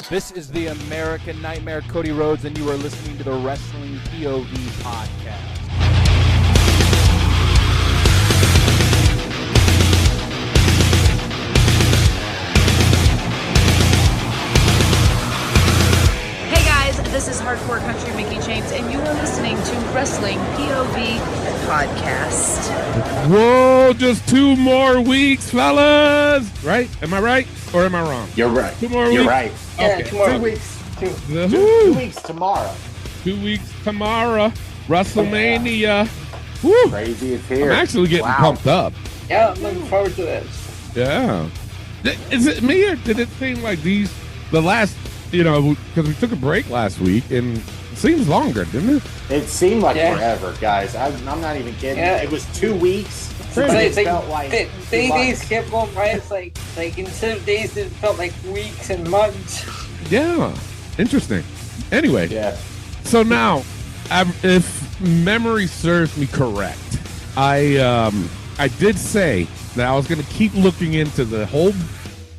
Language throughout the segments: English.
This is the American Nightmare, Cody Rhodes, and you are listening to the Wrestling POV podcast. This is Hardcore Country Mickey James, and you are listening to Wrestling POV Podcast. Whoa, just 2 more weeks, fellas. Right? Am I right or am I wrong? You're right. 2 more weeks? You're right. Yeah, okay. 2 more 2 weeks. Two weeks tomorrow. 2 weeks tomorrow. WrestleMania. Woo. Crazy it's here. I'm actually getting pumped up. Yeah, I'm looking forward to this. Yeah. Is it me or did it seem like the last, because we took a break last week and it seems longer, didn't it? It seemed like forever, guys. I'm not even kidding. Yeah. It was 2 weeks. It felt like days kept going by. It's like instead of days, it felt like weeks and months. Yeah. Interesting. Anyway. Yeah. So now, if memory serves me correct, I did say that I was going to keep looking into the whole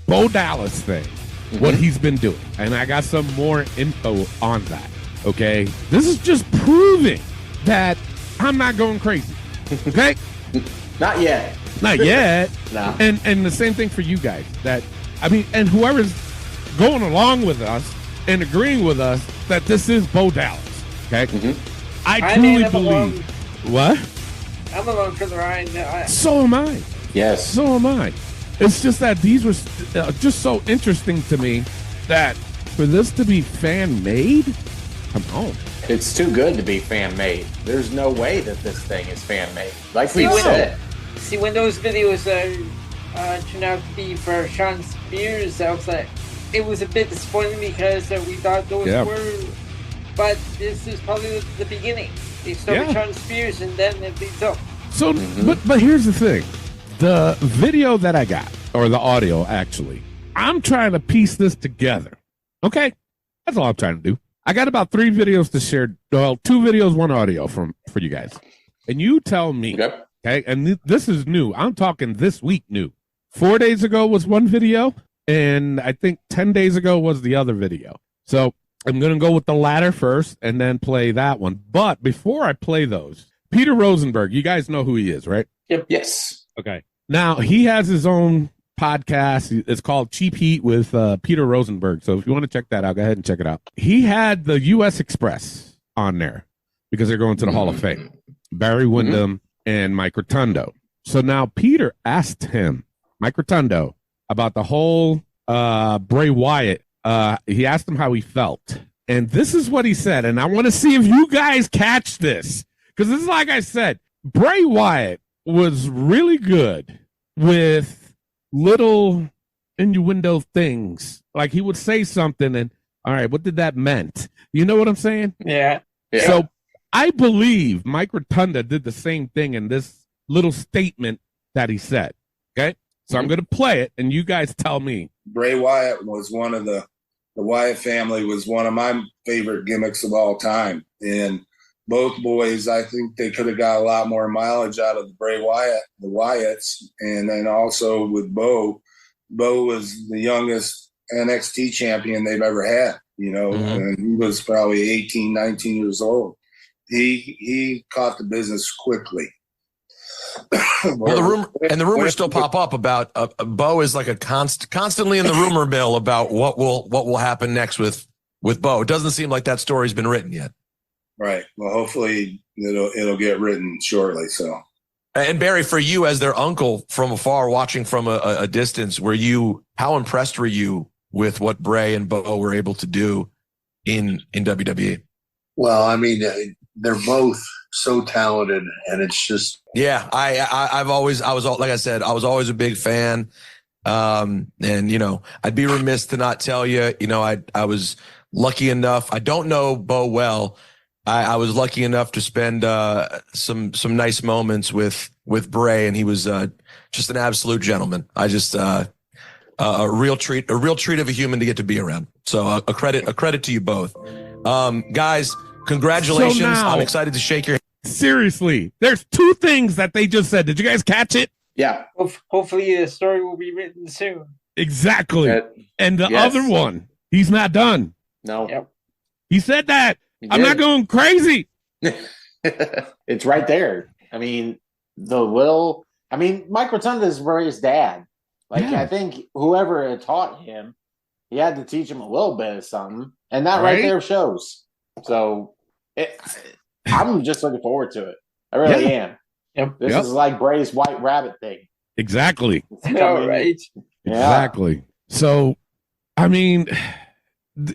Bo Dallas thing. What he's been doing. And I got some more info on that. Okay? This is just proving that I'm not going crazy. Okay? Not yet. Not yet. No. And the same thing for you guys. And whoever's going along with us and agreeing with us that this is Bo Dallas. Okay? I truly believe. What? I'm along for the ride. So am I. Yes. So am I. It's just that these were just so interesting to me that for this to be fan-made, come on. It's too good to be fan-made. There's no way that this thing is fan-made. Like See, we said. when those videos turned out to be for Sean Spears, I was like, it was a bit disappointing because we thought those were, but this is probably the beginning. They start with Sean Spears and then it leads up. So, but here's the thing. The video that I got, or the audio, actually, I'm trying to piece this together. Okay? That's all I'm trying to do. I got about 3 videos to share. Well, 2 videos, 1 audio for you guys. And you tell me, okay? And this is new. I'm talking this week new. 4 days ago was 1 video, and I think 10 days ago was the other video. So I'm going to go with the latter first and then play that one. But before I play those, Peter Rosenberg, you guys know who he is, right? Yep. Yes. Okay. Now, he has his own podcast. It's called Cheap Heat with Peter Rosenberg. So if you want to check that out, go ahead and check it out. He had the U.S. Express on there because they're going to the Hall of Fame. Barry Windham and Mike Rotundo. So now Peter asked him, Mike Rotundo, about the whole Bray Wyatt. He asked him how he felt. And this is what he said. And I want to see if you guys catch this. Because this is like I said, Bray Wyatt was really good with little innuendo things. Like he would say something and, all right, what did that meant? You know what I'm saying? Yeah. So I believe Mike Rotunda did the same thing in this little statement that he said. Okay? So I'm going to play it and you guys tell me. Bray Wyatt was one of the Wyatt family was one of my favorite gimmicks of all time. And both boys, I think they could have got a lot more mileage out of the Wyatts. And then also with Bo was the youngest NXT champion they've ever had, and he was probably 18, 19 years old. He caught the business quickly. Well, the rumors still pop up about Bo is like a constantly in the rumor mill about what will happen next with Bo. It doesn't seem like that story's been written yet. Right. Well, hopefully it'll get written shortly. So, and Barry, for you as their uncle from afar, watching from a distance, how impressed were you with what Bray and Bo were able to do in WWE? Well, I mean, they're both so talented, and it's just I was always a big fan, and I'd be remiss to not tell you, I was lucky enough. I don't know Bo well. I was lucky enough to spend some nice moments with Bray, and he was just an absolute gentleman. I just a real treat of a human to get to be around. So a credit to you both, guys. Congratulations! So now, I'm excited to shake your hand. Seriously, there's 2 things that they just said. Did you guys catch it? Yeah. Hopefully the story will be written soon. Exactly. And the yes. other one, he's not done. No. Yep. He said that. He I'm not did. going crazy. It's right there. I mean, Mike Rotunda is Ray's dad. Like, Yeah. I think whoever had taught him, he had to teach him a little bit of something. And that right there shows. So I'm just looking forward to it. I really am. Yep. This is like Bray's White Rabbit thing. Exactly. All right. Exactly. So, I mean,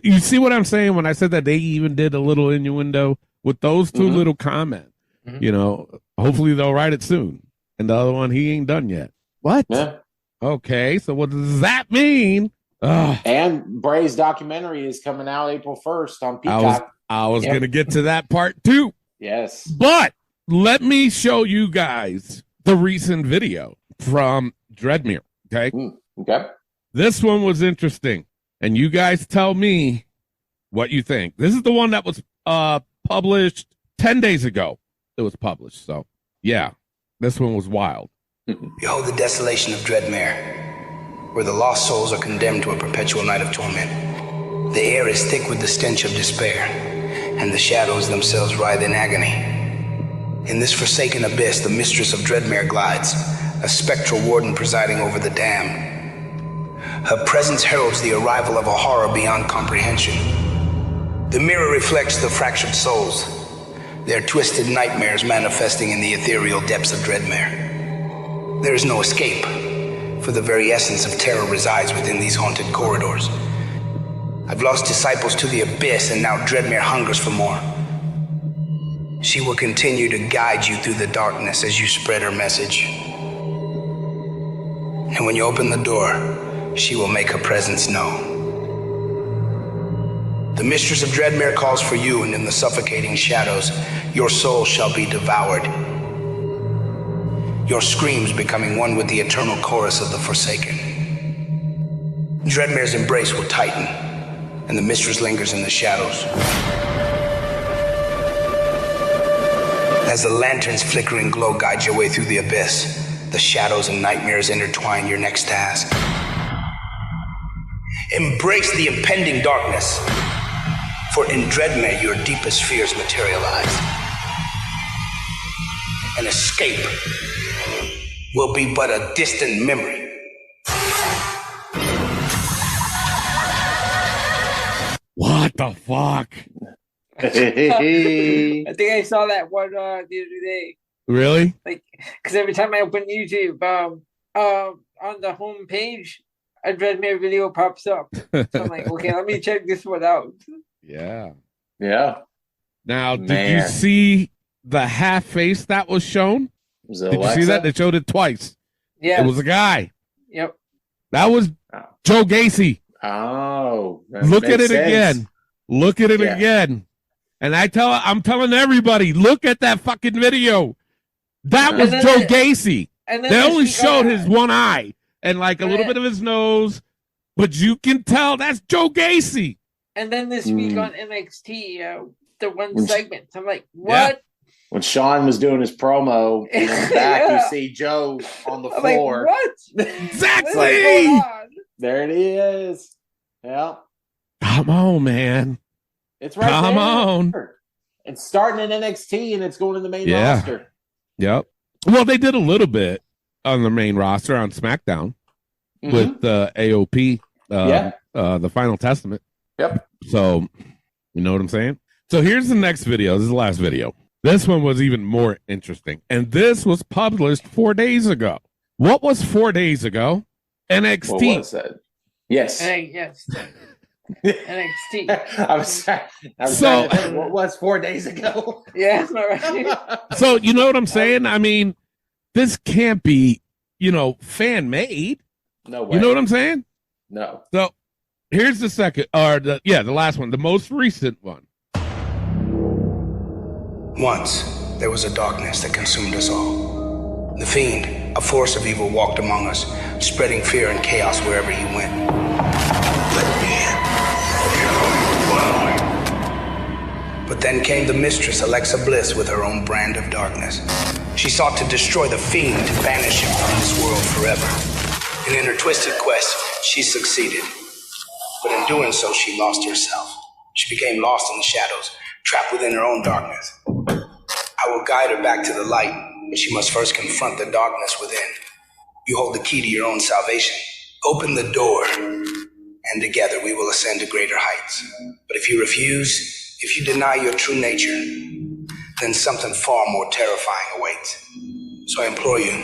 you see what I'm saying when I said that they even did a little innuendo with those two little comments. Mhm. You know, hopefully they'll write it soon. And the other one, he ain't done yet. What? Yeah. Okay, so what does that mean? And Bray's documentary is coming out April 1st on Peacock. I was going to get to that part too. Yes. But let me show you guys the recent video from Dreadmare. Okay. Okay. This one was interesting. And you guys tell me what you think. This is the one that was published 10 days ago. It was published. So, yeah, this one was wild. Behold the desolation of Dreadmare, where the lost souls are condemned to a perpetual night of torment. The air is thick with the stench of despair, and the shadows themselves writhe in agony. In this forsaken abyss, the mistress of Dreadmare glides, a spectral warden presiding over the damned. Her presence heralds the arrival of a horror beyond comprehension. The mirror reflects the fractured souls, their twisted nightmares manifesting in the ethereal depths of Dreadmare. There is no escape, for the very essence of terror resides within these haunted corridors. I've lost disciples to the abyss, and now Dreadmare hungers for more. She will continue to guide you through the darkness as you spread her message. And when you open the door, she will make her presence known. The mistress of Dreadmare calls for you, and in the suffocating shadows, your soul shall be devoured. Your screams becoming one with the eternal chorus of the Forsaken. Dreadmare's embrace will tighten, and the mistress lingers in the shadows. As the lantern's flickering glow guides your way through the abyss, the shadows and nightmares intertwine your next task. Embrace the impending darkness, for in Dreadmare your deepest fears materialize. An escape will be but a distant memory. What the fuck? I think I saw that one the other day. Really? Like, because every time I open YouTube, on the home page, a Dreadmare video pops up. So I'm like, okay, let me check this one out. Yeah. Yeah. Now, did you see the half face that was shown? Was Did you see that? They showed it twice. Yeah. It was a guy. Yep. That was Joe Gacy. Oh. Look at it again. Look at it again. And I'm telling everybody, look at that fucking video. That was Joe Gacy. And they only showed his one eye and like a little bit of his nose, but you can tell that's Joe Gacy. And then this week on NXT, the one segment, I'm like, what? When Sean was doing his promo, and in the back you see Joe on the floor. Like, what? Exactly. There it is. Yeah. Come on, man. It's right Come there. on. It's starting in NXT and it's going to the main roster. Yep. Well, they did a little bit on the main roster on SmackDown with AOP, the Final Testament. Yep. So, you know what I'm saying? So here's the next video. This is the last video. This one was even more interesting. And this was published 4 days ago. What was 4 days ago? NXT. What was that? Yes. Yes. NXT. I was trying to think, what was 4 days ago? Yeah, right. So, you know what I'm saying? I mean, this can't be, fan made. No way. You know what I'm saying? No. So, here's the second, the last one, the most recent one. Once, there was a darkness that consumed us all. The Fiend, a force of evil, walked among us, spreading fear and chaos wherever he went. Let me in. But then came the mistress, Alexa Bliss, with her own brand of darkness. She sought to destroy the fiend, to banish him from this world forever. And in her twisted quest, she succeeded. But in doing so, she lost herself. She became lost in the shadows, trapped within her own darkness. I will guide her back to the light, but she must first confront the darkness within. You hold the key to your own salvation. Open the door, and together we will ascend to greater heights. But if you refuse, if you deny your true nature, then something far more terrifying awaits. So I implore you,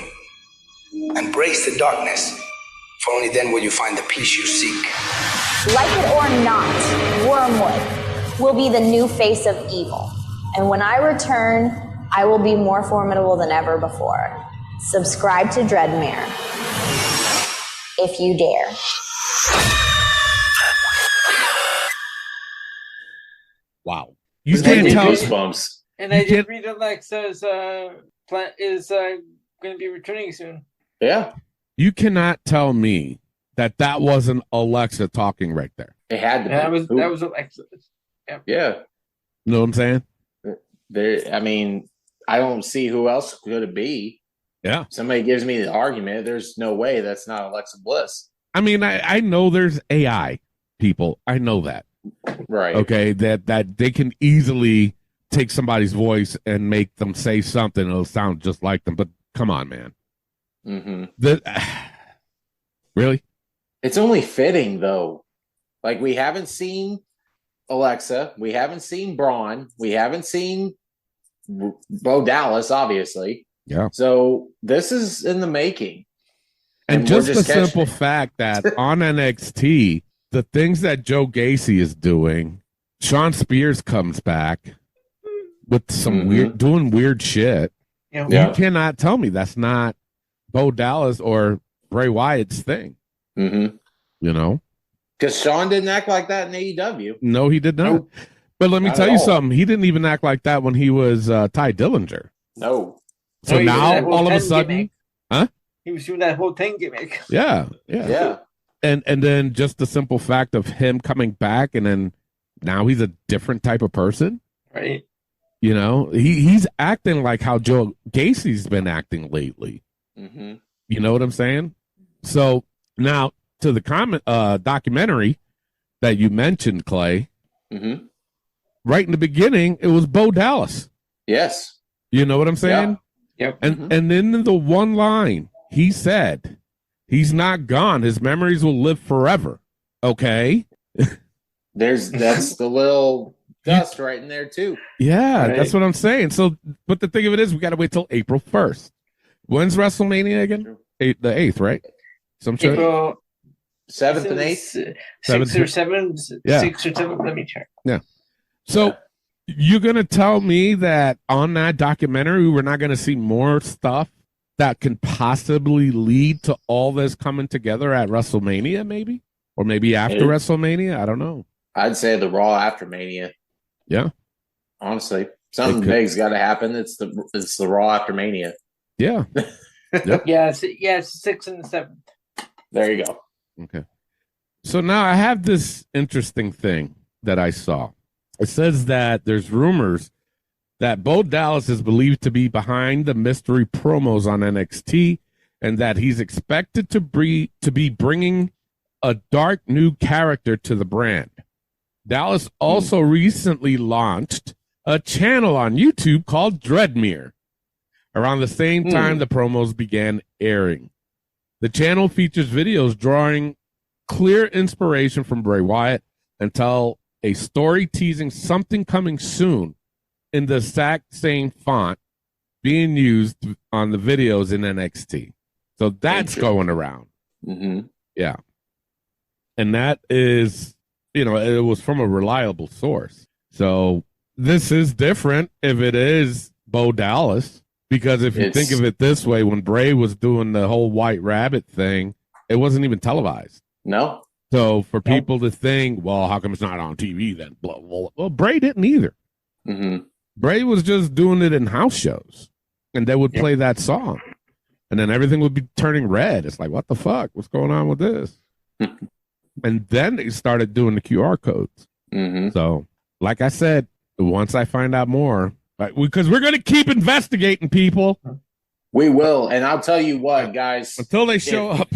embrace the darkness, for only then will you find the peace you seek. Like it or not, Wormwood will be the new face of evil. And when I return, I will be more formidable than ever before. Subscribe to Dreadmare, if you dare. Wow. You can't tell. Goosebumps. And I did read Alexa's plan is going to be returning soon. Yeah. You cannot tell me that wasn't Alexa talking right there. It had to be. That was Alexa. Yeah. You know what I'm saying? I mean, I don't see who else could it be. Yeah. Somebody gives me the argument. There's no way that's not Alexa Bliss. I mean, I know there's AI people. I know that. Right. Okay. That they can easily take somebody's voice and make them say something. It'll sound just like them. But come on, man. Mm-hmm. Really? It's only fitting, though. Like, we haven't seen Alexa. We haven't seen Braun. We haven't seen Bo Dallas, obviously. Yeah. So this is in the making. And just the simple fact that on NXT, the things that Joe Gacy is doing, Sean Spears comes back with some doing weird shit. Yeah. You cannot tell me that's not Bo Dallas or Bray Wyatt's thing. Mm-hmm. You know? Because Sean didn't act like that in AEW. No, he did not. Nope. But let me Not tell at you all. something. He didn't even act like that when he was Ty Dillinger. No. So he was now, that whole all of a 10 sudden, gimmick. huh? He was doing that whole 10 gimmick. Yeah. And then just the simple fact of him coming back, and then now he's a different type of person. Right. You know, he's acting like how Joe Gacy's been acting lately. Mm-hmm. You know what I'm saying? So now to the documentary that you mentioned, Clay. Mm-hmm. Right in the beginning, it was Bo Dallas. Yes. You know what I'm saying? Yep. And then in the one line, he said, he's not gone. His memories will live forever. Okay. That's the little dust right in there too. Yeah, Right. that's what I'm saying. So, but the thing of it is, we got to wait till April 1st. When's WrestleMania again? The 8th, right? Some shit. April 7th and 8th? 6 or 7. Yeah. 6 or 7. Let me check. Yeah. So you're going to tell me that on that documentary, we're not going to see more stuff that can possibly lead to all this coming together at WrestleMania, maybe? Or maybe after WrestleMania? I don't know. I'd say the Raw after Mania. Yeah. Honestly. Something big's got to happen. It's the Raw after Mania. Yeah. Yep. Yeah, it's 6 and 7. There you go. Okay. So now I have this interesting thing that I saw. It says that there's rumors that Bo Dallas is believed to be behind the mystery promos on NXT, and that he's expected to be bringing a dark new character to the brand. Dallas also recently launched a channel on YouTube called Dreadmare around the same time the promos began airing. The channel features videos drawing clear inspiration from Bray Wyatt and tell a story teasing something coming soon in the exact same font being used on the videos in NXT. So that's going around. Mm-hmm. Yeah. And that is, it was from a reliable source. So this is different if it is Bo Dallas, because if you think of it this way, when Bray was doing the whole White Rabbit thing, it wasn't even televised. No. So for people to think, well, how come it's not on TV then? Blah, blah, blah. Well, Bray didn't either. Mm-hmm. Bray was just doing it in house shows, and they would play that song, and then everything would be turning red. It's like, what the fuck? What's going on with this? And then they started doing the QR codes. Mm-hmm. So, like I said, once I find out more, because we're going to keep investigating people. We will, and I'll tell you what, guys, until they show up.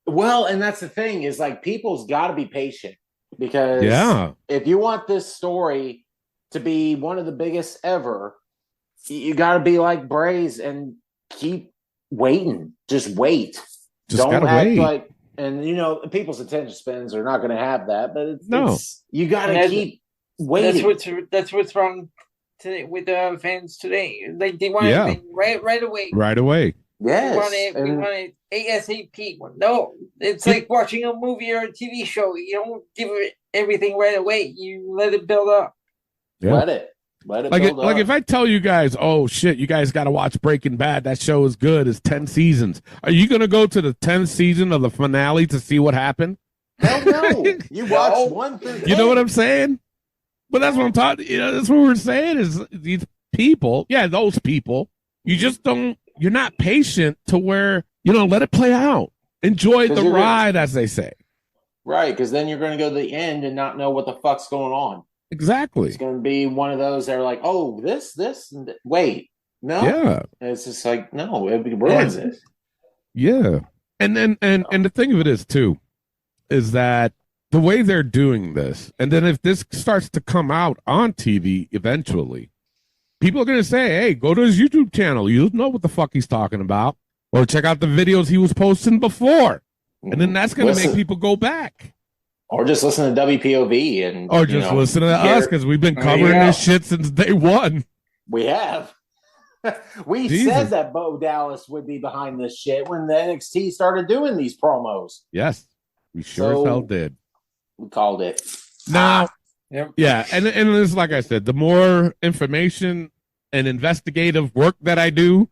Well, and that's the thing is like people's got to be patient because if you want this story to be one of the biggest ever, you got to be like Braze and keep waiting. Just wait. Don't act wait. Like, and you know, people's attention spans are not going to have that, but it's you got to keep waiting. That's what's wrong today with the fans today. Like they want everything right away. Right away. Yes. We want it ASAP. No, it's like watching a movie or a TV show. You don't give it everything right away. You let it build up. Yeah. Let it build up. Like if I tell you guys, oh shit, you guys got to watch Breaking Bad. That show is good. It's 10 seasons. Are you going to go to the 10th season of the finale to see what happened? Hell no. You watch 1 through 10. You know what I'm saying? But that's what I'm talking. You know, that's what we're saying is these people. Yeah, those people. You just don't. You're not patient to where let it play out. Enjoy the ride, as they say. Right, because then you're going to go to the end and not know what the fuck's going on. Exactly. It's going to be one of those that are like, oh, this, wait, no. Yeah. And it's just like, no, it ruins it. Yeah. And the thing of it is, too, is that the way they're doing this, and then if this starts to come out on TV eventually, people are going to say, hey, go to his YouTube channel. You'll know what the fuck he's talking about. Or check out the videos he was posting before. And then that's going to make people go back. Or just listen to WPOV. And or just listen to us because we've been covering this shit since day one. We have. We said that Bo Dallas would be behind this shit when the NXT started doing these promos. Yes, we sure as hell did. We called it. Now, yeah, and it's like I said, the more information and investigative work that I do,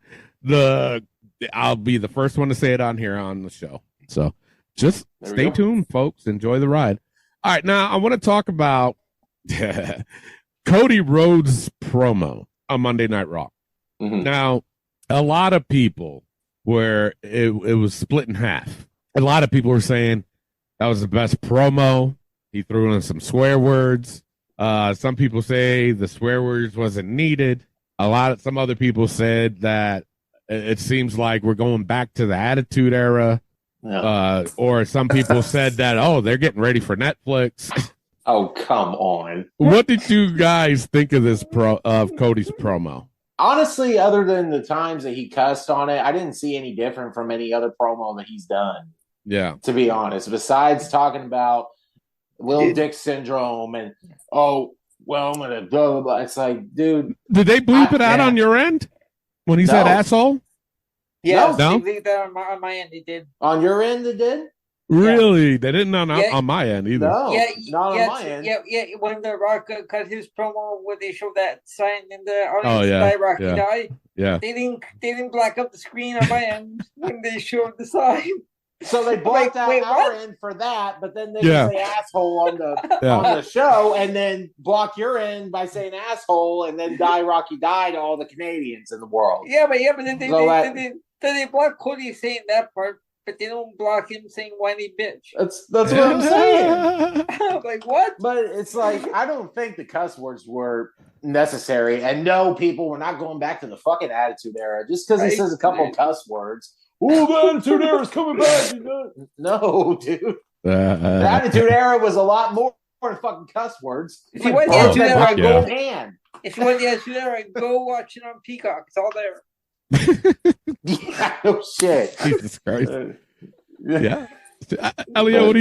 I'll be the first one to say it on here on the show. So just stay tuned, folks. Enjoy the ride. All right, now I want to talk about Cody Rhodes' promo on Monday Night Raw. Mm-hmm. Now, a lot of people it was split in half. A lot of people were saying that was the best promo. He threw in some swear words. Some people say the swear words wasn't needed. Some other people said that it seems like we're going back to the Attitude Era. Yeah. Or some people said that, they're getting ready for Netflix. Oh, come on. What did you guys think of of Cody's promo? Honestly, other than the times that he cussed on it, I didn't see any different from any other promo that he's done. Yeah. To be honest, besides talking about Little Dick Syndrome and, I'm going to blah, blah, blah. It's like, dude. Did they bleep it out on your end when he said asshole? Yeah, no? They bleeped that on my end. They did. On your end, they did? Really? Yeah. They didn't on my end either. No, not on my end. Yeah. When The Rock cut his promo, where they showed that sign in the audience, Die Rocky Die. Yeah. They didn't black up the screen on my end when they showed the sign. So they blocked out our end for that, but then they say asshole on the show, and then block your end by saying asshole, and then Die Rocky Die to all the Canadians in the world. Yeah, but then they block Cody saying that part, but they don't block him saying whiny bitch. That's what I'm saying. Like, what? But it's like, I don't think the cuss words were necessary. And no, people, we're not going back to the fucking Attitude Era. Just because he says a couple of cuss words. Oh, the Attitude Era is coming back. No, dude. The Attitude Era was a lot more than fucking cuss words. If you want the Attitude Era, go watch it on Peacock. It's all there. Yeah, no shit. Jesus Christ. Yeah. Elio,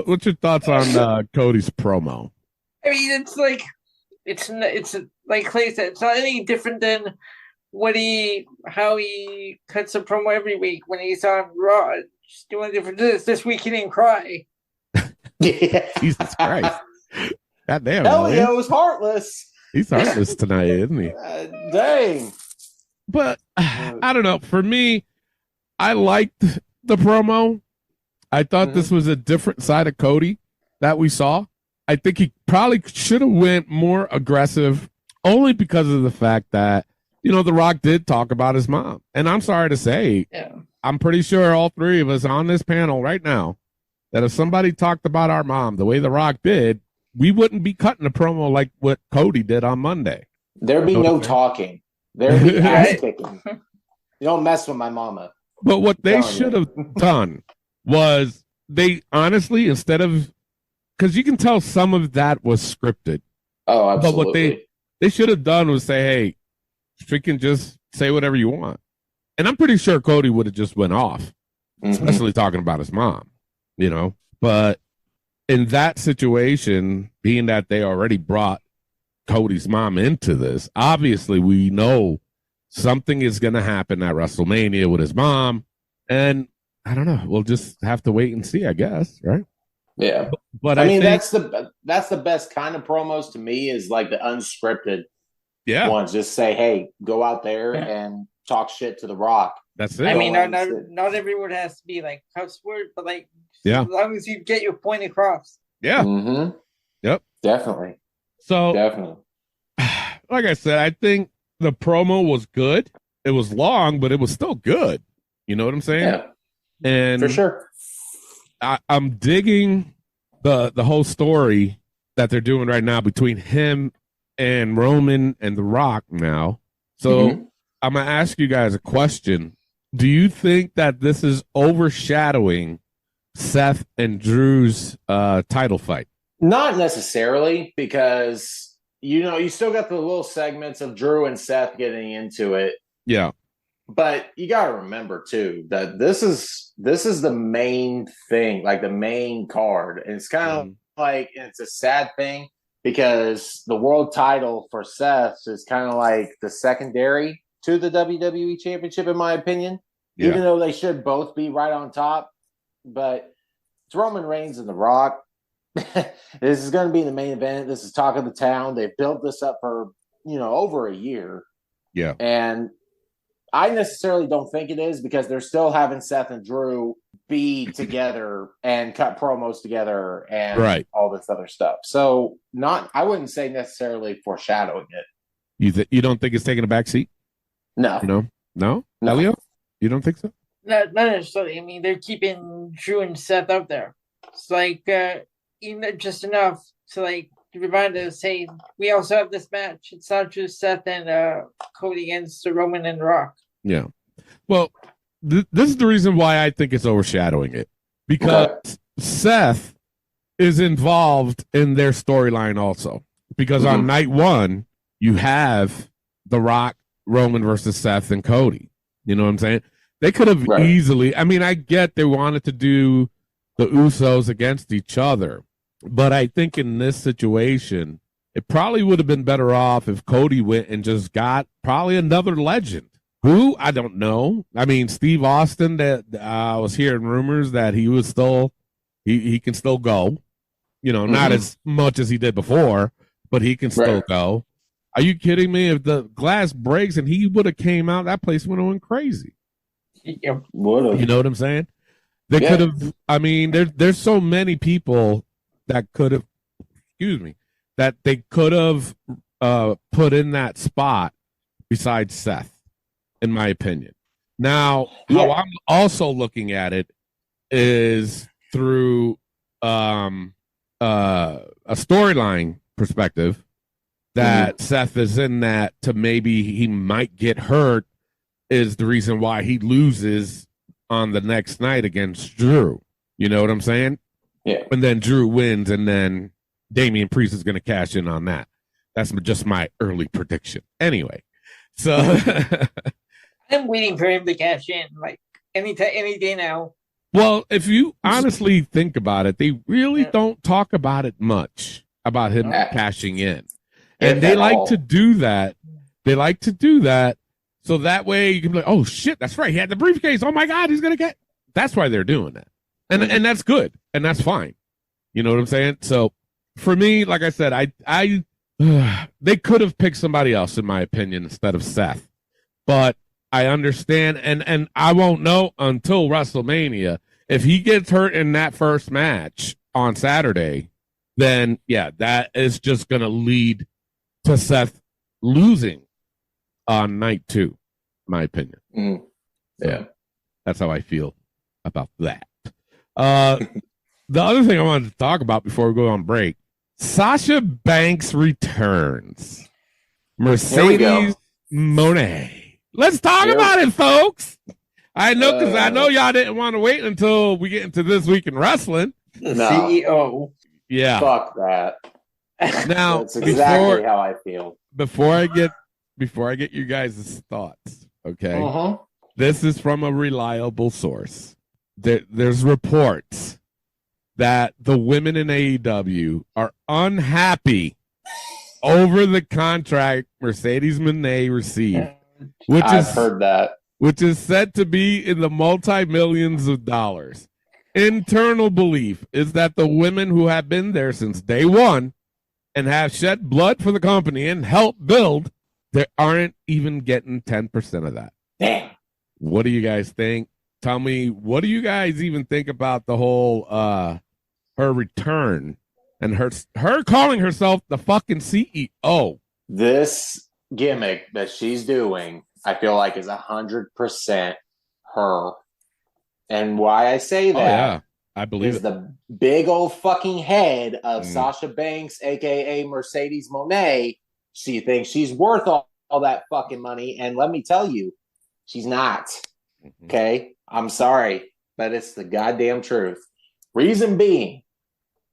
what's your thoughts on Cody's promo? I mean, it's like like Clay said, it's not any different than how he cuts a promo every week when he's on Raw. Just doing different. This week he didn't cry. Yeah. Jesus Christ. God damn. Elio's heartless. He's heartless tonight, isn't he? Dang. But I don't know. For me, I liked the promo. I thought this was a different side of Cody that we saw. I think he probably should have went more aggressive, only because of the fact that, The Rock did talk about his mom. And I'm sorry to say, I'm pretty sure all three of us on this panel right now, that if somebody talked about our mom the way The Rock did, we wouldn't be cutting a promo like what Cody did on Monday. There'd be no talking. There'd be ass kicking. You don't mess with my mama. But what they should have done was they honestly, instead of, because you can tell some of that was scripted. Oh, absolutely. But what they should have done was say, hey, freaking just say whatever you want. And I'm pretty sure Cody would have just went off, especially talking about his mom, you know. But in that situation, being that they already brought Cody's mom into this, obviously we know something is going to happen at WrestleMania with his mom. And I don't know. We'll just have to wait and see, I guess, right? Yeah. But I mean, think, that's the best kind of promos to me, is like the unscripted ones. Just say, hey, go out there and talk shit to The Rock. That's it. I mean, not every word has to be like cuss word, but like, as long as you get your point across. Yeah. Mm-hmm. Yep. Definitely. So, definitely. Like I said, I think the promo was good. It was long, but it was still good. You know what I'm saying? Yeah. And for sure. I'm digging the whole story that they're doing right now between him and Roman and The Rock now. So I'm going to ask you guys a question. Do you think that this is overshadowing Seth and Drew's title fight? Not necessarily, because, you know, you still got the little segments of Drew and Seth getting into it. Yeah. But you got to remember, too, that this is the main thing, like the main card. And it's kind of like, it's a sad thing, because the world title for Seth is kind of like the secondary to the WWE Championship, in my opinion, even though they should both be right on top. But it's Roman Reigns and The Rock. This is going to be the main event. This is talk of the town. They've built this up for, you know, over a year. Yeah. And I necessarily don't think it is, because they're still having Seth and Drew be together and cut promos together and all this other stuff. So I wouldn't say necessarily foreshadowing it. You don't think it's taking a back seat? No. No? Elio? You don't think so? Not necessarily. I mean, they're keeping Drew and Seth up there. It's like, even just enough to like remind us, hey, we also have this match. It's not just Seth and Cody against Roman and Rock. Yeah. Well, this is the reason why I think it's overshadowing it, because Seth is involved in their storyline also. Because on night one, you have The Rock, Roman versus Seth and Cody. You know what I'm saying? They could have easily, I mean, I get they wanted to do the Usos against each other, but I think in this situation, it probably would have been better off if Cody went and just got probably another legend. Who? I don't know. I mean, Steve Austin, that I was hearing rumors that he was still, he can still go. You know, not as much as he did before, but he can still go. Are you kidding me? If the glass breaks and he would have came out, that place would have went crazy. You know what I'm saying? They could have, I mean, there's so many people that could have, that they could have put in that spot besides Seth, in my opinion. Now, how I'm also looking at it is through a storyline perspective, that Seth is in that to maybe he might get hurt is the reason why he loses on the next night against Drew. You know what I'm saying? Yeah. And then Drew wins, and then Damian Priest is going to cash in on that. That's just my early prediction. Anyway, so I'm waiting for him to cash in, like any day now. Well, if you honestly think about it, they really don't talk about it much, about him cashing in. And they like to do that. They like to do that so that way you can be like, oh, shit, that's right. He had the briefcase. Oh, my God, he's going to get. That's why they're doing that. And that's good. And that's fine. You know what I'm saying? So for me, like I said, I they could have picked somebody else, in my opinion, instead of Seth. But I understand. And I won't know until WrestleMania. If he gets hurt in that first match on Saturday, then, yeah, that is just going to lead to Seth losing on night 2, in my opinion. Yeah. That's how I feel about that. The other thing I wanted to talk about before we go on break, Sasha Banks returns. Mercedes Mone. Let's talk about it, folks. I know, because I know y'all didn't want to wait until we get into This Week in Wrestling. The CEO. Yeah. Fuck that. Now, that's exactly how I feel. Before I get you guys' thoughts, okay? This is from a reliable source. There's reports that the women in AEW are unhappy over the contract Mercedes Moné received, I've heard that, which is said to be in the multi-millions of dollars. Internal belief is that the women who have been there since day one and have shed blood for the company and helped build, they aren't even getting 10% of that. Damn. What do you guys think? Tell me, what do you guys even think about the whole her return and her calling herself the fucking CEO? This gimmick that she's doing, I feel like, is 100% her. And why I say that, I believe is the big old fucking head of Sasha Banks, aka Mercedes Moné. She thinks she's worth all that fucking money, and let me tell you, she's not. Okay, I'm sorry, but it's the goddamn truth. Reason being,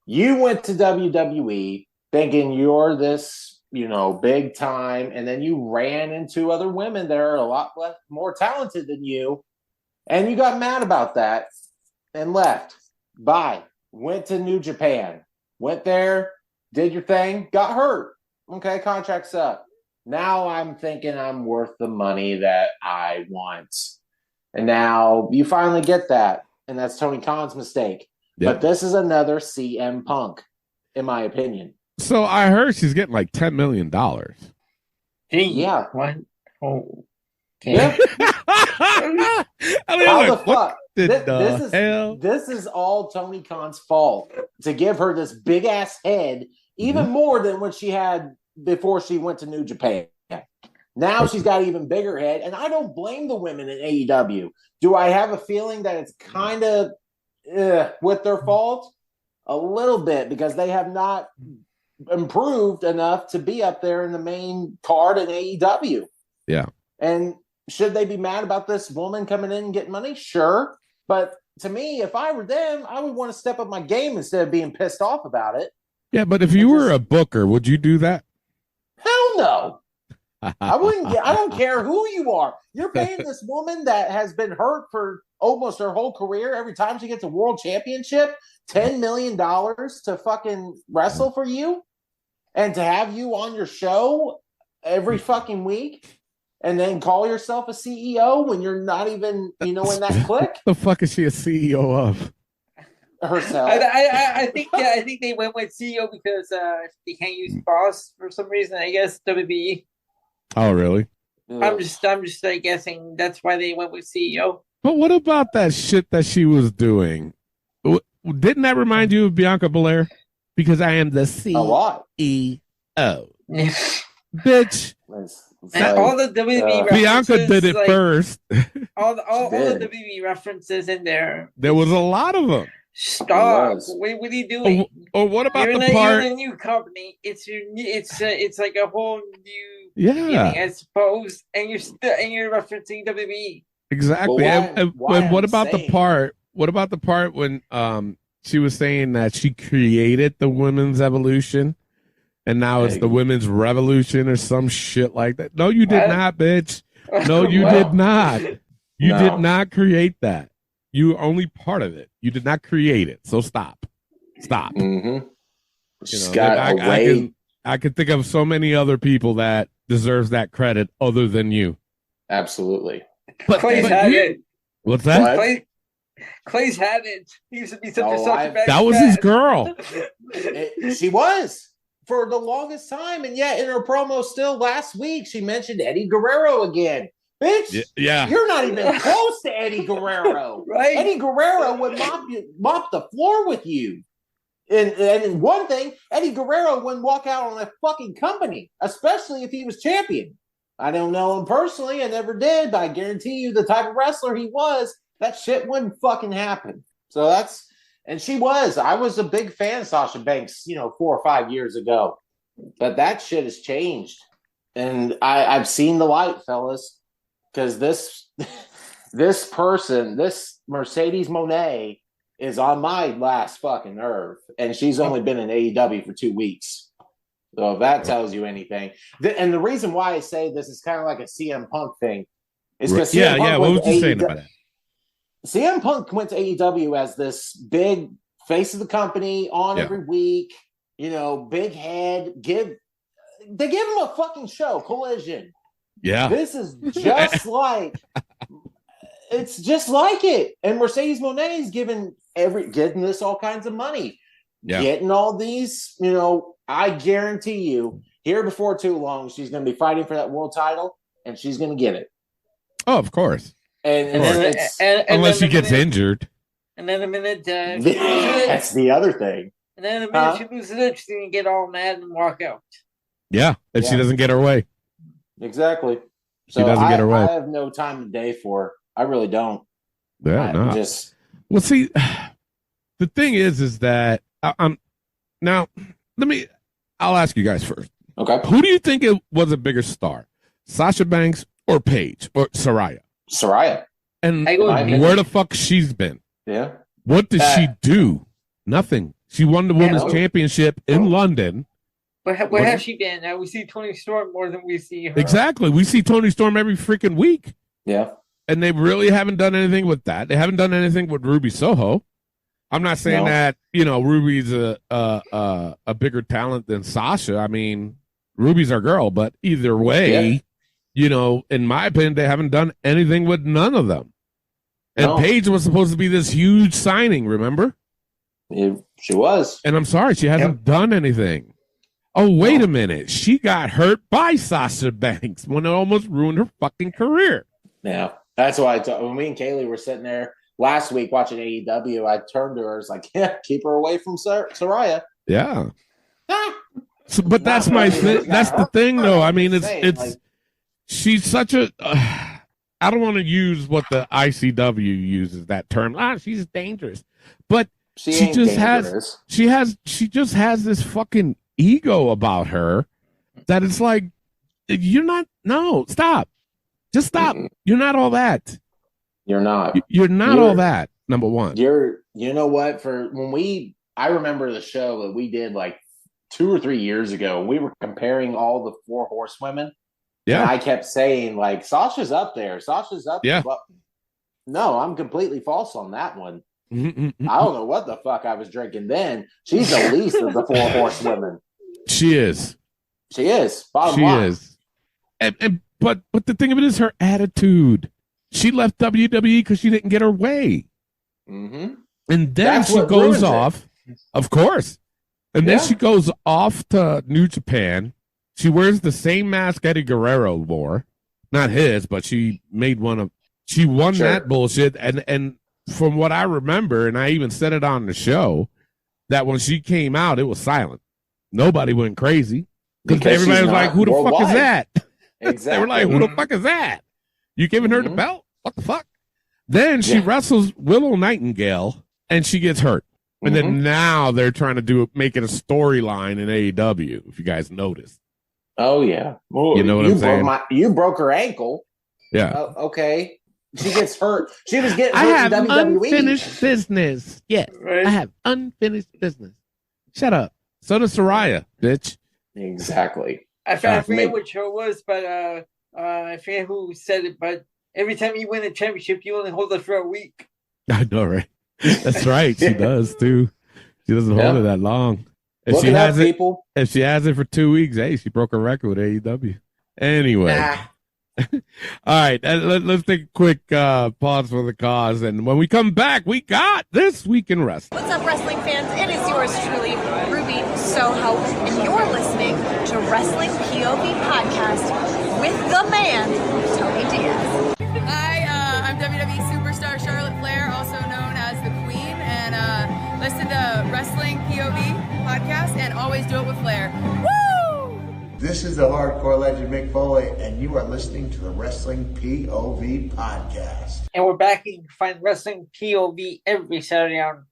you went to WWE thinking you're this, big time, and then you ran into other women that are a lot more talented than you, and you got mad about that and left. Bye. Went to New Japan. Went there, did your thing, got hurt. Okay, contract's up. Now I'm thinking I'm worth the money that I want. And now you finally get that. And that's Tony Khan's mistake. Yep. But this is another CM Punk, in my opinion. So I heard she's getting like $10 million. Yeah. What? Oh. Yeah. I mean, how the fuck? Hell? This is all Tony Khan's fault to give her this big ass head, even more than what she had before she went to New Japan. Now she's got an even bigger head, and I don't blame the women in AEW. Do I have a feeling that it's kind of with their fault? A little bit, because they have not improved enough to be up there in the main card in AEW. Yeah. And should they be mad about this woman coming in and getting money? Sure. But to me, if I were them, I would want to step up my game instead of being pissed off about it. Yeah, but if you were a booker, would you do that? Hell no. I wouldn't. I don't care who you are. You're paying this woman that has been hurt for almost her whole career. Every time she gets a world championship, $10 million to fucking wrestle for you and to have you on your show every fucking week and then call yourself a CEO when you're not even, in that clique. The fuck is she a CEO of? Herself. I think they went with CEO because they can't use boss for some reason. I guess WB. Oh, really? I'm just guessing that's why they went with CEO. But what about that shit that she was doing? Didn't that remind you of Bianca Belair? Because I am the CEO. Bitch. All the WWE Bianca did it first. all the WWE references in there. There was a lot of them. Stop! What are you doing? Or what about you're the part? You're in a new company. It's like a whole new beginning, I suppose. And you're referencing WWE. Exactly. And what about the part? What about the part when she was saying that she created the women's evolution, and now it's the women's revolution or some shit like that? No, you did not, bitch. No, you did not. You did not create that. You were only part of it. You did not create it. So stop. Mm-hmm. I can think of so many other people that deserves that credit other than you. Absolutely. Clay's had it. What's that? Clay's had it. He used to be such a bad. That was his girl. She was for the longest time, and yet in her promo still last week she mentioned Eddie Guerrero again. Bitch, you're not even close to Eddie Guerrero. Right? Eddie Guerrero would mop the floor with you. And one thing, Eddie Guerrero wouldn't walk out on a fucking company, especially if he was champion. I don't know him personally, I never did, but I guarantee you the type of wrestler he was, that shit wouldn't fucking happen. So And she was. I was a big fan of Sasha Banks, 4 or 5 years ago. But that shit has changed. And I've seen the light, fellas. Because this person, this Mercedes Mone, is on my last fucking nerve. And she's only been in AEW for 2 weeks. So if that tells you anything. And the reason why I say this is kind of like a CM Punk thing is because what was you saying about that? CM Punk went to AEW as this big face of the company on every week, big head. They give him a fucking show, Collision. Yeah. This is just it's just like it. And Mercedes Moné is getting this all kinds of money. Yeah. Getting all these, I guarantee you, here before too long, she's going to be fighting for that world title, and she's going to get it. Oh, of course. And unless she gets injured. And then a minute, that's the other thing. And then a minute she loses it, she's going to get all mad and walk out. Yeah, if she doesn't get her way. Exactly. So she doesn't get her way. I have no time today for her. I really don't. Yeah, no. Well, see, the thing is that now. I'll ask you guys first. Okay. Who do you think it was a bigger star, Sasha Banks or Paige or Saraya? Saraya. And where the fuck she's been? Yeah. What did she do? Nothing. She won the women's championship in London. But where has she been? We see Toni Storm more than we see her. Exactly. We see Toni Storm every freaking week. Yeah. And they really haven't done anything with that. They haven't done anything with Ruby Soho. I'm not saying that, Ruby's a bigger talent than Sasha. I mean, Ruby's our girl, but either way, in my opinion, they haven't done anything with none of them. And Paige was supposed to be this huge signing, remember? Yeah, she was. And I'm sorry, she hasn't done anything. Oh, wait a minute. She got hurt by Sasha Banks when it almost ruined her fucking career. Yeah, that's why when me and Kaylee were sitting there last week watching AEW, I turned to her. I was like, keep her away from Saraya. Yeah. But that's my thing. That's the thing, though. I mean, she's such a. I don't want to use what the ICW uses that term. She's dangerous, but she just has this fucking ego about her that it's like you're not. No, stop. Just stop. Mm-hmm. You're not all that. You're not. You're not all that. Number one. You know what? I remember the show that we did like 2 or 3 years ago. We were comparing all the 4 horsewomen. Yeah. And I kept saying like Sasha's up there. Sasha's up. Yeah. Well, no, I'm completely false on that one. Mm-hmm. I don't know what the fuck I was drinking then. She's the least of the 4 horsewomen. She is. She is. Bottom line. Is. But the thing of it is her attitude. She left WWE because she didn't get her way. Mm-hmm. And then she goes off, of course. And then she goes off to New Japan. She wears the same mask Eddie Guerrero wore. Not his, but she made one of. She won that bullshit. And from what I remember, and I even said it on the show, that when she came out, it was silent. Nobody went crazy. Because everybody was like, who the fuck is that? Exactly. They were like, who the fuck is that? You giving her the belt? What the fuck? Then she wrestles Willow Nightingale and she gets hurt. And then now they're trying to make it a storyline in AEW, if you guys noticed. Oh, yeah. Well, you know what I'm saying? You broke her ankle. Yeah. Okay. She gets hurt. She was getting hurt I have in WWE. unfinished business. Yes. Right. I have unfinished business. Shut up. So does Saraya, bitch. Exactly. I forget what show it was, but I forget who said it, but every time you win a championship, you only hold it for a week. I know, right? That's right. She does, too. She doesn't hold it that long. If she has it for 2 weeks, hey, she broke a record with AEW. Anyway. All right. Let's take a quick pause for the cause. And when we come back, we got This Week in Wrestling. What's up, wrestling fans? It is yours truly, Ruby Soho, and you're listening to Wrestling POV Podcast with the man, Tony Diaz. Hi, I'm WWE superstar Charlotte Flair, also known as the Queen, and listen to Wrestling POV Podcast and always do it with Flair. Woo! This is the hardcore legend Mick Foley, and you are listening to the Wrestling POV Podcast. And we're back. You can find Wrestling POV every Saturday on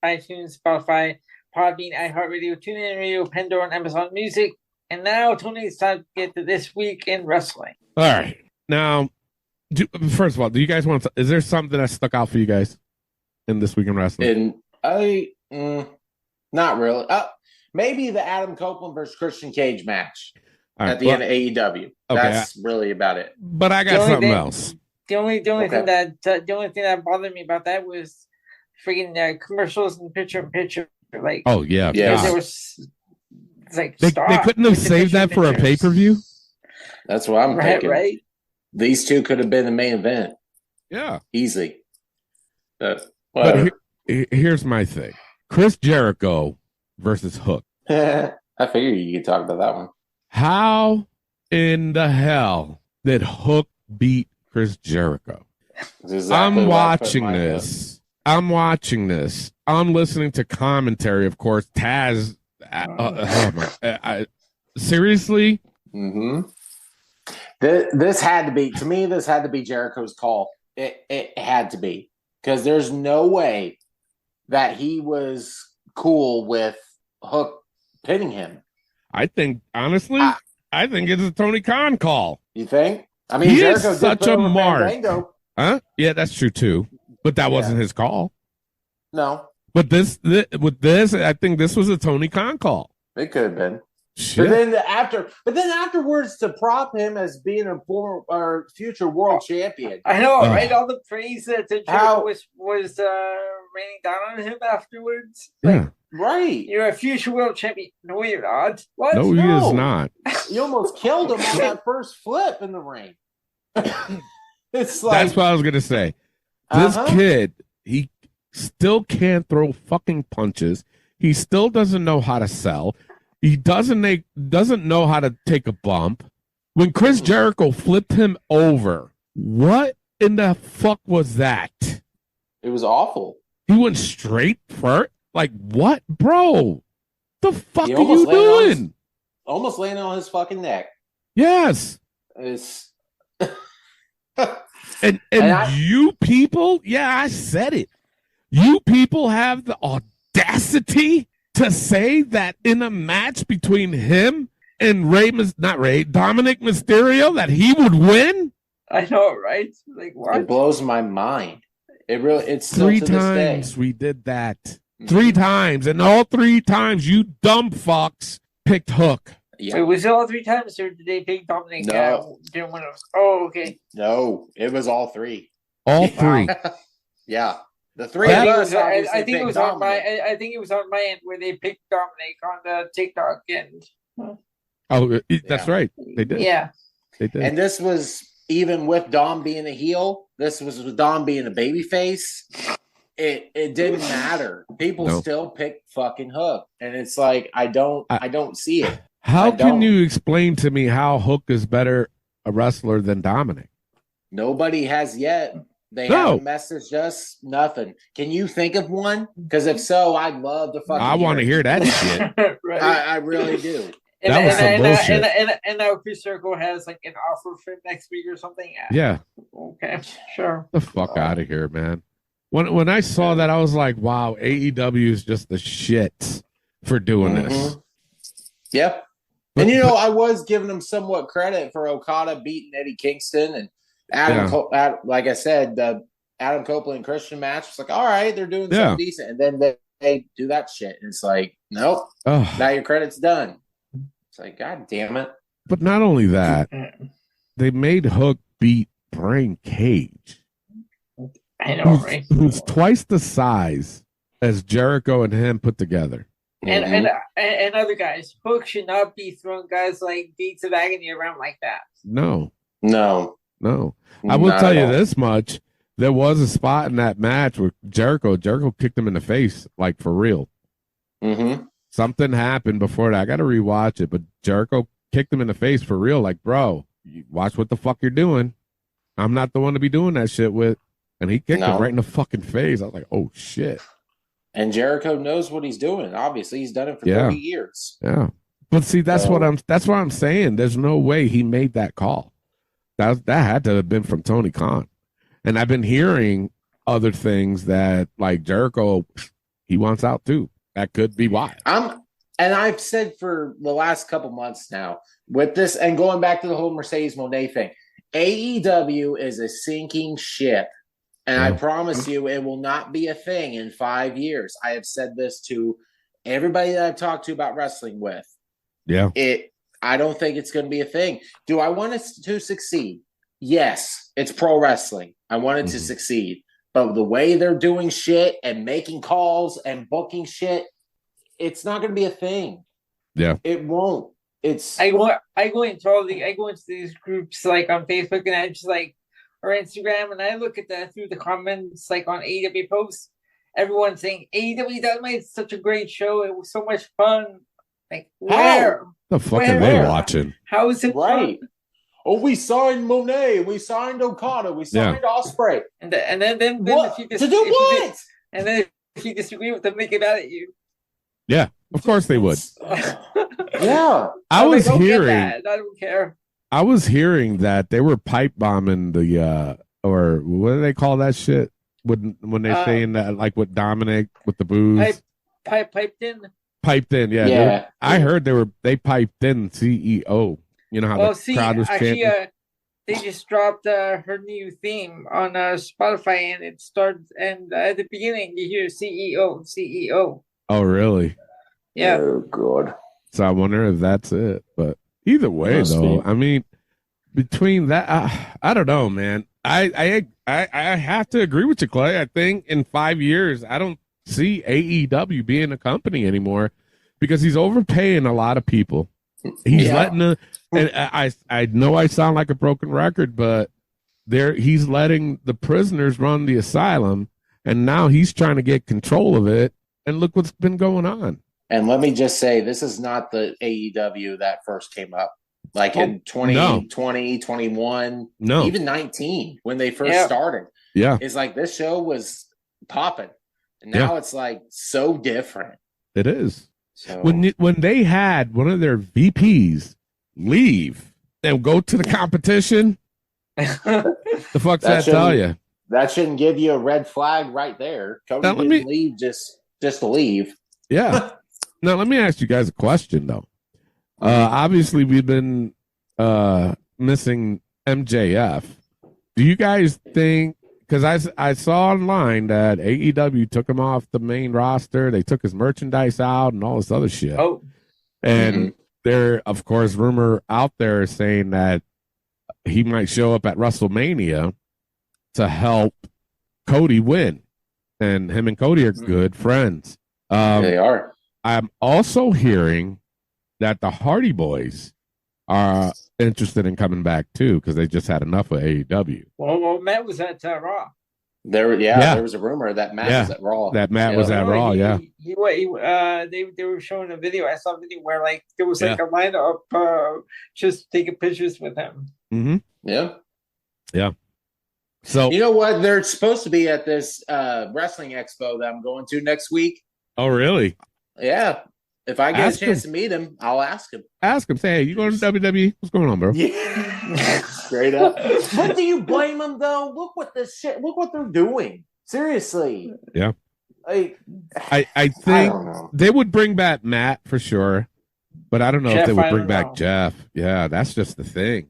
iTunes, Spotify, Podbean, iHeartRadio, TuneIn Radio, Pandora, and Amazon Music. And now, Tony, it's time to get to This Week in Wrestling. All right. Now, first of all, do you guys want to, is there something that stuck out for you guys in This Week in Wrestling? Not really. Maybe the Adam Copeland versus Christian Cage match Right, at the end of AEW. Okay, that's really about it. But I got something else. The only thing that bothered me about that was freaking commercials and picture. Like, oh yeah, there was like they couldn't have saved that for a pay-per-view. That's what I'm thinking. Right. These two could have been the main event. Yeah, easily. But here's my thing: Chris Jericho versus Hook. I figured you could talk about that one. How in the hell did Hook beat Chris Jericho? Exactly I'm watching this. I'm listening to commentary, of course. Taz. Seriously? Mm-hmm. This had to be, to me, this had to be Jericho's call. It had to be. Because there's no way that he was cool with Hook pinning him. I think, honestly, I think it's a Tony Khan call. You think? I mean, Jericho is such a mark. Huh? Yeah, that's true too. But that wasn't his call. No. But with this, I think this was a Tony Khan call. It could have been. Shit. But then afterwards, to prop him as being a former or future world champion. I know, right? All the praise that Jericho was raining down on him afterwards. Yeah. Right. You're a future world champion. No, you're not. What? No, he is not. You almost killed him on that first flip in the ring. It's like, that's what I was going to say. This kid, he still can't throw fucking punches. He still doesn't know how to sell. He doesn't know how to take a bump. When Chris Jericho flipped him over, what in the fuck was that? It was awful. He went straight for it. Like, what, bro? The fuck are you doing? Almost landing on his fucking neck. Yes. It's and you people, yeah, I said it. You people have the audacity to say that in a match between him and Dominic Mysterio that he would win? I know, right? Like, what? It blows my mind. It's still 3 to this day. times we did that. 3 times, and all 3 times you dumb fucks picked Hook. Yeah. Wait, was it all 3 times, or did they pick Dominic? No. Didn't want to. Oh, okay. No, it was all 3. All 3. Yeah. The 3 of us. I think it was on my. I think it was on my end where they picked Dominic on the TikTok end. Oh, that's right. They did. Yeah, they did. And this was even with Dom being a heel. This was with Dom being a babyface. It didn't matter. People still pick fucking Hook, and it's like I don't see it. How can you explain to me how Hook is better a wrestler than Dominic? Nobody has yet. They haven't messaged us. Nothing. Can you think of one? Because if so, I'd love to fucking. I want to hear that shit. Right. I really do. That was some bullshit. And now Chris Jericho has like an offer for him next week or something. Yeah. Okay. Sure. The fuck out of here, man. When I saw that, I was like, wow, AEW is just the shit for doing this. Yep. And I was giving him somewhat credit for Okada beating Eddie Kingston and Adam. Like I said, the Adam Copeland and Christian match was like, all right, they're doing something decent, and then they do that shit, and it's like, nope, now your credit's done. It's like, god damn it. But not only that, they made Hook beat Brian Cage. I know, right? Who's twice the size as Jericho and him put together. And other guys. Hook should not be throwing guys like Gates of Agony around like that. No. I will tell you this much. There was a spot in that match where Jericho kicked him in the face, like for real. Mm-hmm. Something happened before that. I got to rewatch it, but Jericho kicked him in the face for real. Like, bro, watch what the fuck you're doing. I'm not the one to be doing that shit with. And he kicked him right in the fucking face. I was like, oh, shit. And Jericho knows what he's doing. Obviously, he's done it for 30 years. Yeah. But see, that's what I'm saying. There's no way he made that call. That had to have been from Tony Khan. And I've been hearing other things that, like, Jericho, he wants out too. That could be why. And I've said for the last couple months now with this, and going back to the whole Mercedes Moné thing, AEW is a sinking ship. And I promise you, it will not be a thing in 5 years. I have said this to everybody that I've talked to about wrestling with. Yeah. I don't think it's going to be a thing. Do I want it to succeed? Yes. It's pro wrestling. I want it to succeed. But the way they're doing shit and making calls and booking shit, it's not going to be a thing. Yeah. It won't. I go into these groups like on Facebook and I just like, or Instagram, and I look at that through the comments, like on AEW posts, everyone's saying AEW Dynamite is such a great show. It was so much fun. Like, where? The fuck are they watching? How is it right? fun? Oh, we signed Monet, we signed Okada, we signed Ospreay, and then what? If you to do what? And then if you disagree with them, they get mad at you. Yeah, of course they would. Yeah, I was hearing. I don't care. I was hearing that they were pipe bombing the or what do they call that shit when they're saying that, like with Dominic with the booze piped in. Yeah. I heard they piped in CEO. You know how the crowd was chanting. They just dropped her new theme on Spotify, and it starts. And at the beginning, you hear CEO. Oh, really? Yeah. Oh, God. So I wonder if that's it. But either way, though, I mean, between that, I don't know, man. I have to agree with you, Clay. I think in 5 years, I don't see AEW being a company anymore because he's overpaying a lot of people. He's letting and I know I sound like a broken record, but he's letting the prisoners run the asylum, and now he's trying to get control of it. And look what's been going on. And let me just say, this is not the AEW that first came up. Like in 2020, 21, even 19, when they first started. Yeah. It's like this show was popping. And now it's like so different. It is. So when they had one of their VPs leave and go to the competition, the fuck's that tell you? That shouldn't give you a red flag right there. Cody didn't leave just to leave. Yeah. Now, let me ask you guys a question, though. Obviously, we've been missing MJF. Do you guys think, because I saw online that AEW took him off the main roster, they took his merchandise out and all this other shit. Oh. And there, of course, rumor out there saying that he might show up at WrestleMania to help Cody win. And him and Cody are good friends. They are. I'm also hearing that the Hardy Boys are interested in coming back too because they just had enough of AEW. Well, Matt was at Raw. There was a rumor that Matt was at Raw. That Matt was at Raw. They were showing a video. I saw a video where like there was like a lineup just taking pictures with him. Mm-hmm. Yeah. So you know what? They're supposed to be at this wrestling expo that I'm going to next week. Oh, really? Yeah. If I get a chance to meet him, I'll ask him. Say, hey, you going to WWE? What's going on, bro? Yeah. Straight up. But do you blame them though? Look what they're doing. Seriously. Yeah. Like, I think they would bring back Matt for sure, but I don't know if they would bring back Jeff. Yeah, that's just the thing.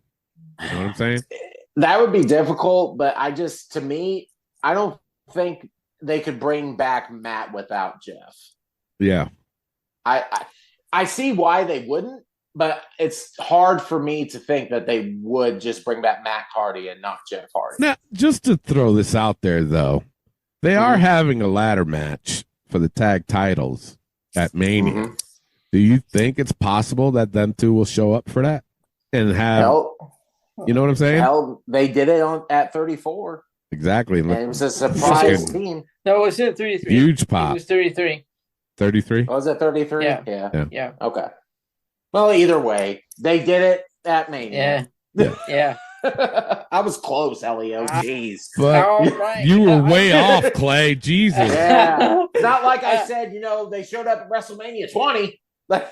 You know what I'm saying? That would be difficult, but I don't think they could bring back Matt without Jeff. Yeah. I see why they wouldn't, but it's hard for me to think that they would just bring back Matt Hardy and not Jeff Hardy. Now, just to throw this out there, though, they are having a ladder match for the tag titles at Mania. Mm-hmm. Do you think it's possible that them two will show up for that and have? You know what I'm saying? Hell, they did it at 34. Exactly. And it was a surprise team. No, it was at 33. Huge pop. It was 33. 33? Was it 33? Yeah. Okay. Well, either way, they did it at Mania. Yeah. I was close, Elio. Jeez. But you were way off, Clay. Jesus. Yeah. It's not like I said, they showed up at WrestleMania 20. I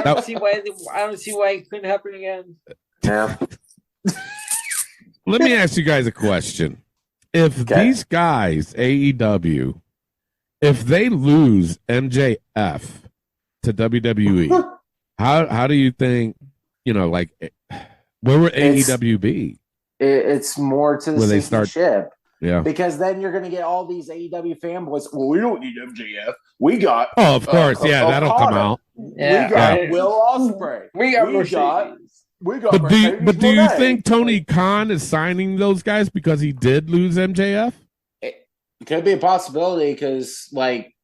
don't see why it couldn't happen again. Yeah. Let me ask you guys a question. If these guys, AEW, if they lose MJF to WWE, how do you think, like, where would AEW be? It's more to the Where they sinking ship. Yeah. Because then you're going to get all these AEW fanboys. Well, we don't need MJF. We got. Oh, of course. That'll come out. Yeah. We got Will Ospreay. We got Mercedes. But do you think Tony Khan is signing those guys because he did lose MJF? It could be a possibility because, like.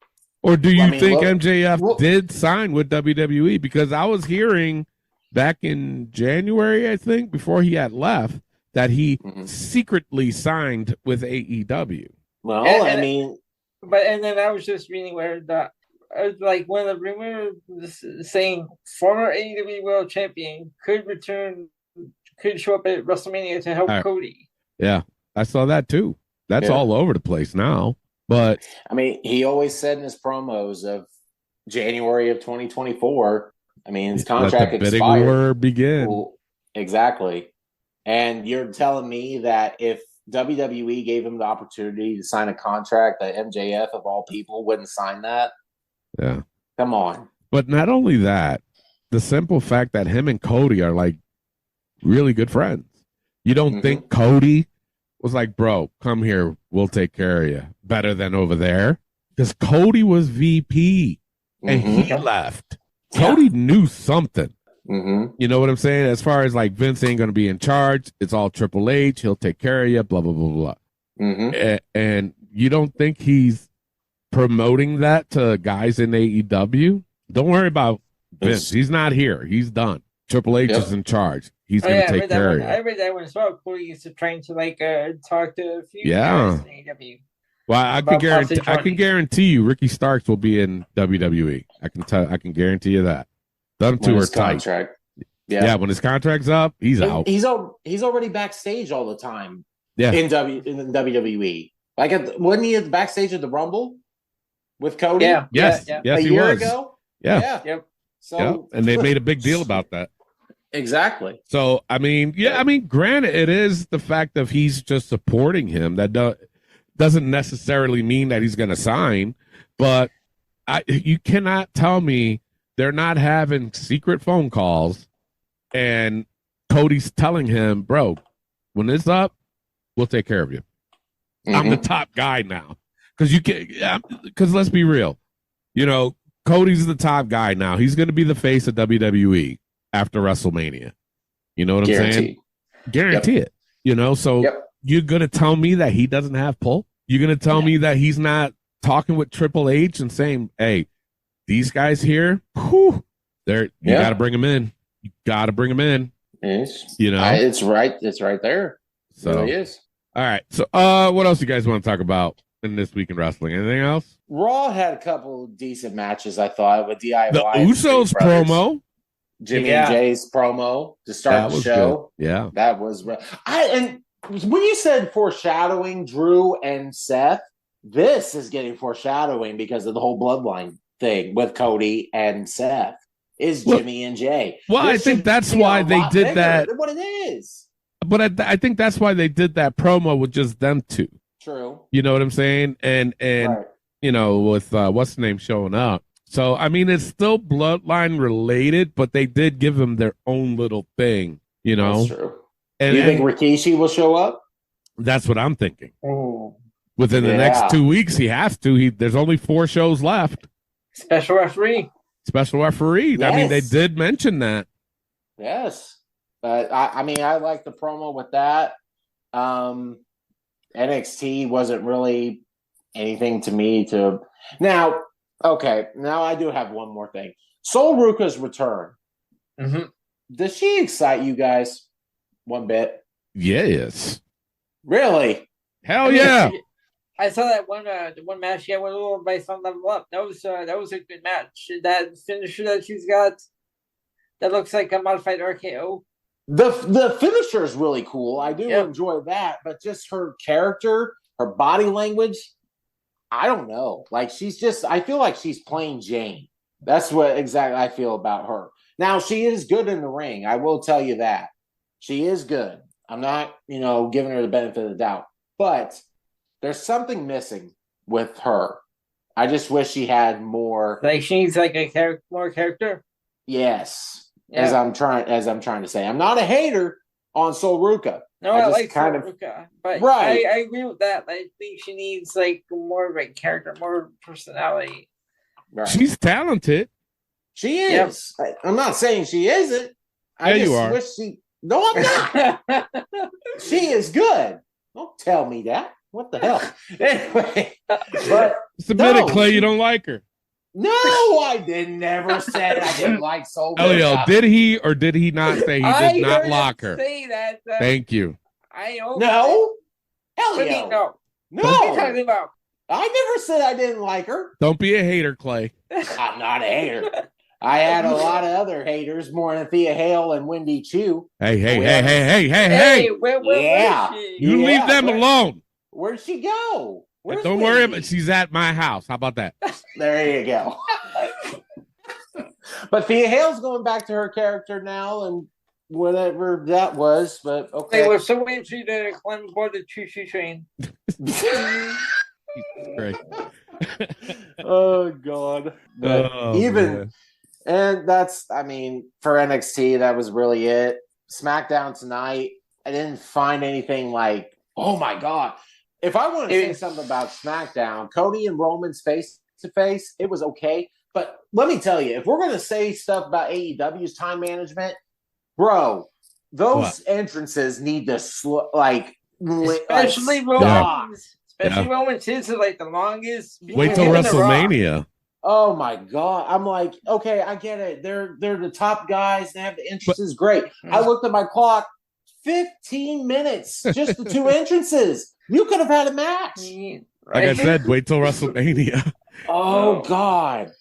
Or do you think MJF did sign with WWE? Because I was hearing back in January, I think, before he had left, that he secretly signed with AEW. Well, and then I was just reading where like one of the rumors saying former AEW World Champion could show up at WrestleMania to help Cody. Yeah, I saw that too. That's all over the place now. But I mean, he always said in his promos of January of 2024. I mean, his contract let the expired. Bidding war begin. Well, exactly. And you're telling me that if WWE gave him the opportunity to sign a contract, that MJF of all people wouldn't sign that? Yeah. Come on. But not only that, the simple fact that him and Cody are like really good friends. You don't think Cody was like, bro, come here, we'll take care of you. Better than over there. Because Cody was VP and he left. Cody knew something. You know what I'm saying? As far as like Vince ain't going to be in charge, it's all Triple H. He'll take care of you, blah, blah, blah, blah. And you don't think he's promoting that to guys in AEW? Don't worry about Vince. He's not here. He's done. Triple H is in charge. He's going to take care of you. I read that one as well. Cody is trying to talk to a few guys in AEW. Well, I can guarantee you Ricky Starks will be in WWE. I can guarantee you that. Them two are tight. Yeah, when his contract's up, he's out. He's already backstage all the time. Yeah, in WWE. Like, wasn't he backstage at the Rumble with Cody? Yeah, yes, a he year was. ago. Yeah. Yep. So, and they made a big deal about that. Exactly. So, I mean, granted, it is the fact of he's just supporting him. That doesn't necessarily mean that he's going to sign, but you cannot tell me they're not having secret phone calls and Cody's telling him, bro, when it's up, we'll take care of you. I'm the top guy now. Because let's be real. Cody's the top guy now. He's going to be the face of WWE after WrestleMania. You know what I'm saying? Guarantee it. So you're going to tell me that he doesn't have pull? You're going to tell me that he's not talking with Triple H and saying, hey, these guys here, you got to bring them in. You got to bring them in. It's right. It's right there. So it really is. All right. So what else you guys want to talk about in this week in wrestling? Anything else? Raw had a couple decent matches, I thought, with DIY. The Usos promo. Jimmy and Jay's promo to start the show. Good. Yeah. That was and when you said foreshadowing Drew and Seth, this is getting foreshadowing because of the whole bloodline thing with Cody and Seth is Jimmy and Jay. Well, I think that's why they did that. What it is. But I think that's why they did that promo with just them two. True. You know what I'm saying? And with what's the name showing up. So, I mean, it's still bloodline related, but they did give them their own little thing, That's true. And you think Rikishi will show up? That's what I'm thinking. Oh. Within the next 2 weeks, he has to. There's only 4 shows left. Special referee. Yes. I mean, they did mention that. Yes. But, I like the promo with that. NXT wasn't really anything to me to... Now I do have one more thing. Sol Ruka's return. Does she excite you guys one bit? Yes. Really? Hell yeah. I saw that one match she had with a little based on Level Up. That was a good match. That finisher that she's got that looks like a modified RKO. The finisher is really cool. I do enjoy that, but just her character, her body language, I don't know. Like I feel like she's plain Jane. That's what exactly I feel about her. Now, she is good in the ring. I will tell you that. She is good. I'm not, giving her the benefit of the doubt. But there's something missing with her. I just wish she had more. Like she needs like a more character. Yes, Yeah. as I'm trying to say, I'm not a hater on Sol Ruka. No, I like kind of Ruka, but right. I agree with that. I think she needs like more of a character, more personality. Right. She's talented. She is. Yep. I'm not saying she isn't. I just wish she. No, I'm not. She is good. Don't tell me that. What the hell? Anyway, but submit it, Clay. You don't like her. No, I didn't. Never said I didn't like Sol Ruka. Elio, did he or did he not say he did not lock her? Say that. Thank you. I hope no. Elio, no. What are you talking about? I never said I didn't like her. Don't be a hater, Clay. I'm not a hater. I had a lot of other haters, more than Thea Hale and Wendy Chu. Hey. Where yeah. You leave them alone. Where'd she go? Don't worry about it. She's at my house. How about that? There you go. But Thea Hale's going back to her character now and whatever that was, but okay. They were so waiting to climb aboard the choo-choo train. Great. Oh, God. But man. And that's, I mean, for NXT, that was really it. SmackDown tonight, I didn't find anything like, oh my God. If I want to say something about SmackDown, Cody and Roman's face-to-face, it was okay. But let me tell you, if we're going to say stuff about AEW's time management, bro, those entrances need to especially Roman's. Especially Roman's. His is like the longest. Wait till WrestleMania. Oh my God. I'm like, okay, I get it. They're the top guys. They have the entrances. Great. I looked at my clock. 15 minutes. Just the two entrances. You could have had a match. Like I said, wait till WrestleMania. Oh God.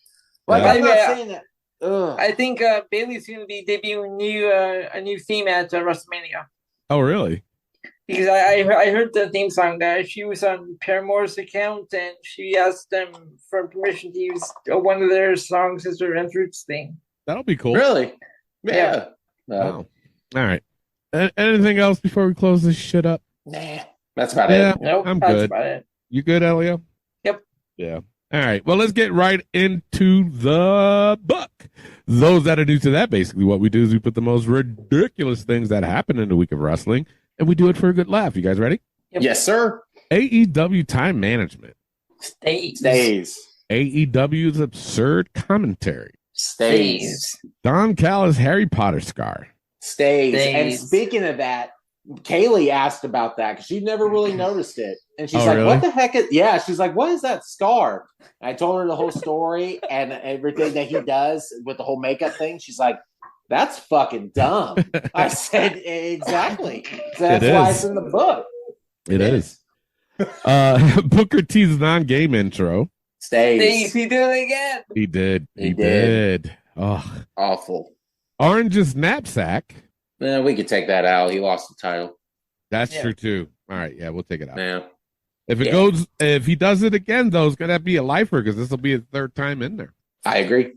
Like I'm not saying that. Ugh. I think Bayley's going to be debuting a new theme at WrestleMania. Oh, really? Because I heard the theme song. She was on Paramore's account, and she asked them for permission to use one of their songs as her entrance theme. That'll be cool. Really? Yeah. Wow. All right. Anything else before we close this shit up? Nah. That's about it. Nope, I'm that's good. about it. You good, Elio? Yep. Yeah. All right. Well, let's get right into the book. Those that are new to that, basically what we do is we put the most ridiculous things that happen in the week of wrestling, and we do it for a good laugh. You guys ready? Yep. Yes, sir. AEW time management. Stays. AEW's absurd commentary. Stays. Don Callis' Harry Potter scar. Stays. And speaking of that, Kaylee asked about that because she never really noticed it. And she's like, really? what the heck is... Yeah, she's like, what is that scar? And I told her the whole story and everything that he does with the whole makeup thing. She's like, that's fucking dumb. I said, exactly. So that's why it's in the book. It is. Booker T's non-game intro. Stays. He did it again. He did. He did. Oh, awful. Orange's knapsack. We could take that out. He lost the title. That's true too. All right, we'll take it out. Yeah. If he does it again, though, it's gonna be a lifer because this will be his third time in there. I agree.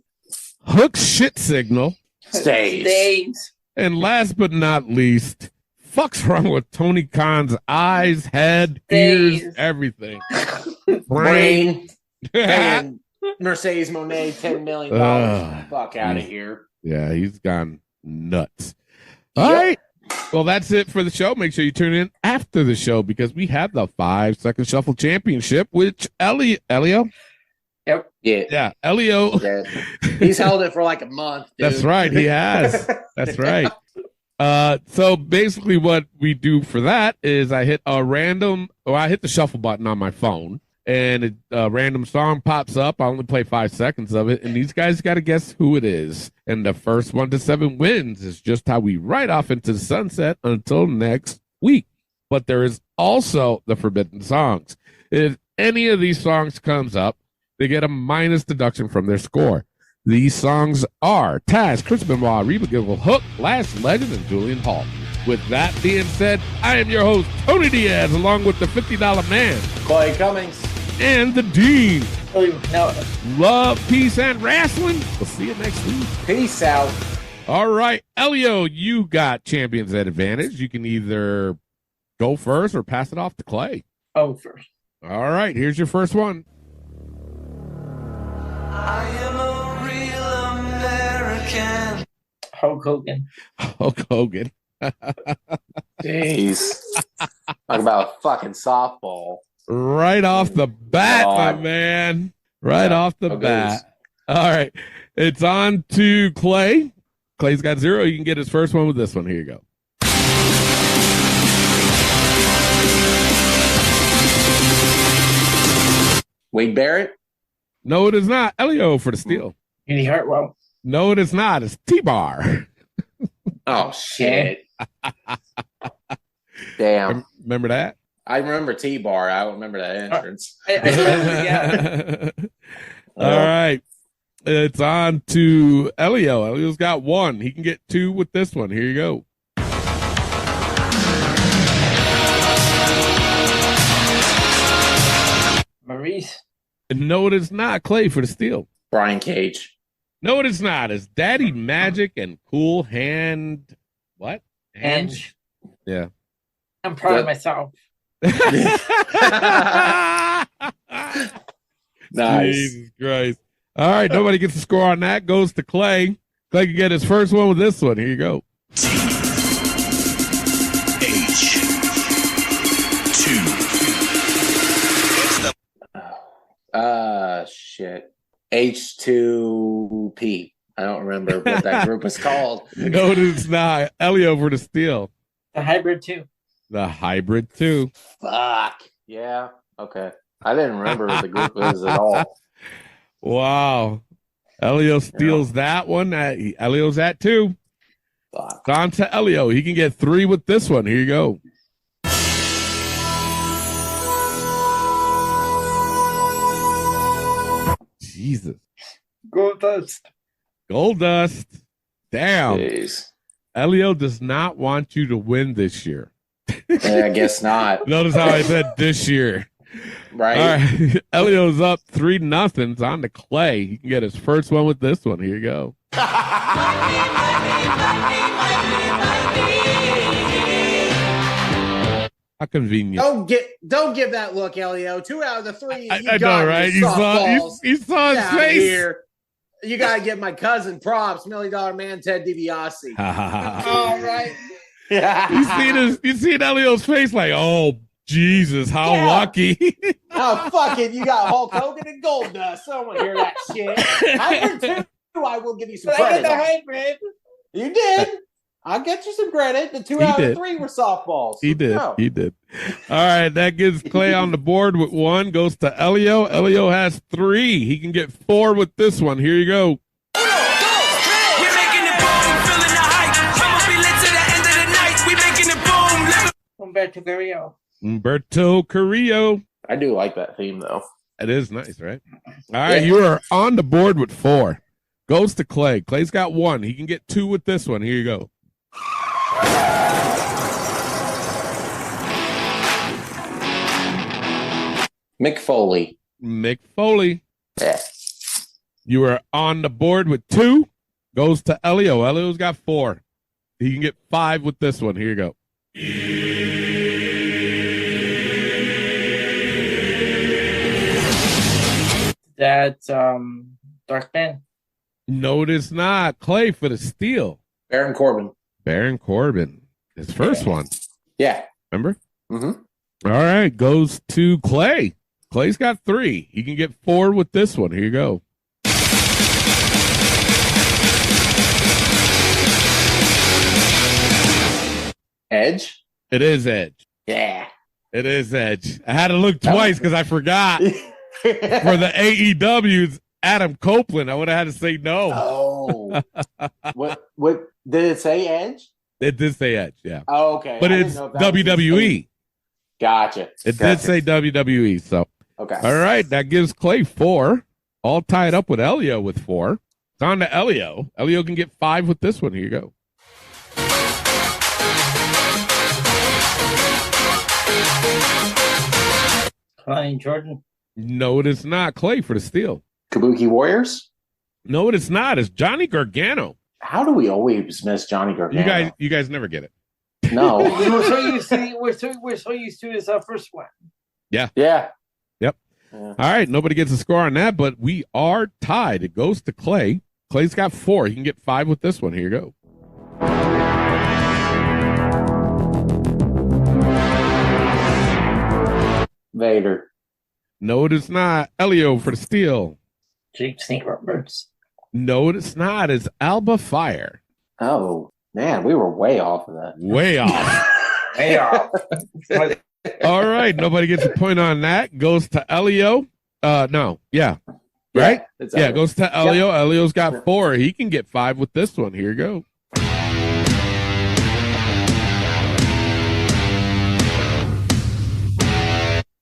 Hook's shit signal. Stays. And last but not least, fuck's wrong with Tony Khan's eyes, head, ears, everything. Brain. And Mercedes Monet, $10 million. Fuck out of here. Yeah, he's gone nuts. All right. Well, that's it for the show. Make sure you tune in after the show because we have the 5-second shuffle championship, which Elio. Yep. Yeah. Elio. Yeah. He's held it for like a month. Dude. That's right. He has. That's right. So basically what we do for that is I hit the shuffle button on my phone and a random song pops up. I only play 5 seconds of it, and these guys got to guess who it is. And the first 1 to 7 wins is just how we ride off into the sunset until next week. But there is also the forbidden songs. If any of these songs comes up, they get a minus deduction from their score. These songs are Taz, Chris Benoit, Reba Giggle, Hook, Last Legend, and Julian Hall. With that being said, I am your host, Tony Diaz, along with the $50 man, Clay Cummings, and the Dean. No. Love, peace, and wrestling. We'll see you next week. Peace out. All right, Elio, you got Champions at advantage. You can either go first or pass it off to Clay. Oh, first. All right, here's your first one. Hulk Hogan. Hulk Hogan. Jeez. Talk about fucking softball. Right off the bat, my man. Right off the bat. All right. It's on to Clay. Clay's got 0. You can get his first one with this one. Here you go. Wade Barrett? No, it is not. Elio for the steal. Eddie Hartwell. No, it is not. It's T-Bar. Oh, shit. Damn. Remember that? I remember T-Bar. I don't remember that entrance. Yeah. All right. It's on to Elio. Elio's got 1. He can get 2 with this one. Here you go. Maurice. No, it is not. Clay for the steal. Brian Cage. No, it is not. It's Daddy Magic and Cool Hand. What? Ange. Yeah. I'm proud of myself. Nice. Jesus Christ. All right. Nobody gets a score on that. Goes to Clay. Clay can get his first one with this one. Here you go. Shit. H2P. I don't remember what that group is called. No, it's not. Elio for the steal. The Hybrid 2. The Hybrid 2. Fuck. Yeah. Okay. I didn't remember what the group is at all. Wow. Elio steals that one. Elio's at 2. Fuck. It's on to Elio. He can get 3 with this one. Here you go. Jesus. Gold Dust. Gold Dust. Damn. Jeez. Elio does not want you to win this year. Yeah, I guess not. Notice how I said this year. Right. All right. Elio's up 3-0. It's on to Clay. He can get his first one with this one. Here you go. How convenient. Don't give that look, Elio. 2 out of the 3. I know, right? You saw his face. Here. You gotta give my cousin props, $1 Million Man Ted DiBiase. All right. You seen Elio's face like, oh Jesus, how lucky. Oh fuck it. You got Hulk Hogan and Gold Dust. I don't want to hear that shit. Hybrid 2, I will give you some credit. I got the Hybrid. You did. I'll get you some credit. The 2 out of 3 were softballs. He did. No. He did. All right. That gives Clay on the board with 1. Goes to Elio. Elio has 3. He can get 4 with this one. Here you go. We're making it boom, feeling the hype. I'ma be lit to the end of the night. We making it boom. Umberto Carrillo. Umberto Carrillo. I do like that theme, though. It is nice, right? All right. You are on the board with 4. Goes to Clay. Clay's got 1. He can get 2 with this one. Here you go. Mick Foley. Mick Foley. Yeah. You are on the board with 2. Goes to Elio. Elio's got 4. He can get 5 with this one. Here you go. That's Dark Man. No, it is not. Clay for the steal. Baron Corbin. Baron Corbin. His first one. Yeah. Remember? Mm-hmm. All right. Goes to Clay. Clay's got 3. He can get 4 with this one. Here you go. Edge? It is Edge. Yeah. It is Edge. I had to look twice because I forgot. For the AEW's Adam Copeland, I would have had to say no. Oh. What did it say Edge? It did say Edge, yeah. Oh, okay. But it's WWE. Gotcha. It did say WWE, so. Okay. All right, that gives Clay 4. All tied up with Elio with 4. It's on to Elio. Elio can get 5 with this one. Here you go. Clay Jordan. No, it is not. Clay for the steal. Kabuki Warriors? No, it is not. It's Johnny Gargano. How do we always miss Johnny Gargano? You guys never get it. No. we're so used to his first one. Yeah. Yeah. Yep. Yeah. All right. Nobody gets a score on that, but we are tied. It goes to Clay. Clay's got 4. He can get 5 with this one. Here you go. Vader. No, it is not. Elio for the steal. Jake St. Roberts. No, it's not. It's Alba Fire. Oh, man, we were way off of that. Way off. Way off. All right. Nobody gets a point on that. Goes to Elio. No. Yeah. Right? Yeah, goes to Elio. Yep. Elio's got 4. He can get 5 with this one. Here you go.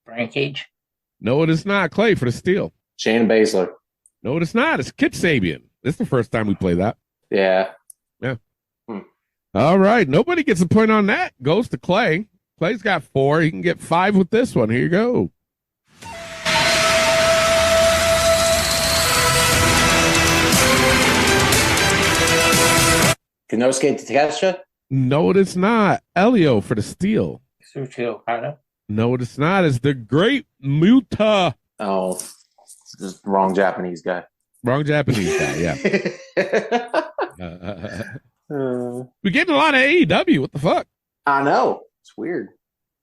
Brian Cage. No, it is not. Clay for the steal. Shayna Baszler. No, it is not. It's Kip Sabian. This is the first time we play that. Yeah. Yeah. All right. Nobody gets a point on that. Goes to Clay. Clay's got 4. He can get 5 with this one. Here you go. Konosuke Takeshita? No, it is not. Elio for the steal. Suchi Okada. No, it is not. It's the Great Muta. Oh, just wrong Japanese guy. Wrong Japanese guy, yeah. We're getting a lot of AEW. What the fuck? I know. It's weird.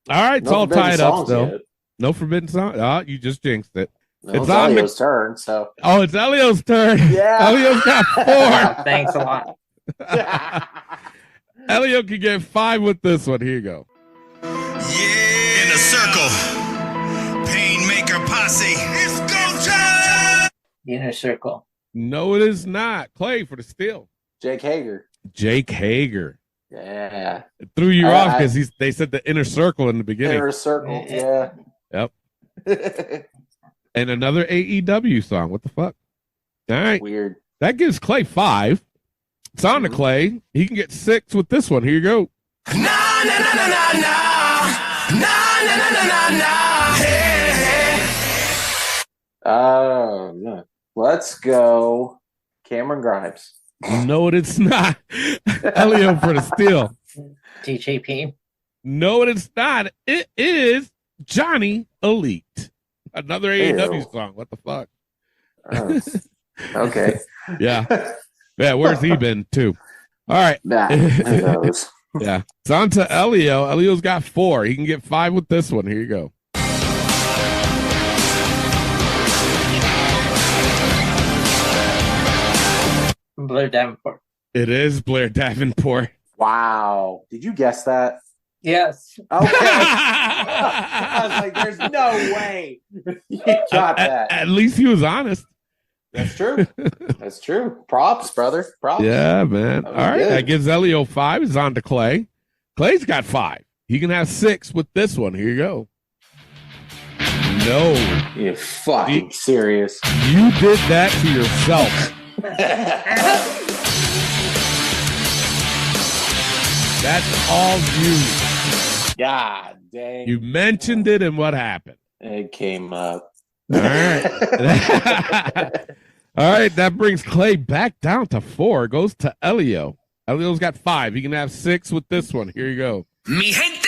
All right, it's all tied up still. Yet. No forbidden song. Oh, you just jinxed it. No, it's Elio's turn, so. Oh, it's Elio's turn. Yeah. Elio's got 4. Thanks a lot. Elio can get 5 with this one. Here you go. Yeah, in a circle. Painmaker posse. It's go time. Inner Circle. No, it is not. Clay for the steal. Jake Hager. Jake Hager. Yeah. It threw you off because they said the inner circle in the beginning. Inner circle, yeah. Yep. And another AEW song. What the fuck? All right. Weird. That gives Clay 5. It's on to Clay. He can get 6 with this one. Here you go. Na na na na na na. Na na na na na na. Hey, hey. No. Let's go Cameron Grimes. No, it's not. Elio for the steal. TJP. No, it's not. It is Johnny Elite. Another AEW song. What the fuck? Okay. Yeah. Yeah, where's he been too? All right. Yeah. It's on to Elio. Elio's got 4. He can get 5 with this one. Here you go. Blair Davenport. It is Blair Davenport. Wow. Did you guess that? Yes. Okay. I was like, there's no way. You got that. At least he was honest. That's true. That's true. Props, brother. Props. Yeah, man. All right. That gives Elio 5. It's on to Clay. Clay's got 5. He can have 6 with this one. Here you go. No. You're fucking serious. You did that to yourself. That's all you. God dang. You mentioned it, and what happened? It came up. All right. All right. That brings Clay back down to 4. Goes to Elio. Elio's got 5. He can have 6 with this one. Here you go. Mi gente.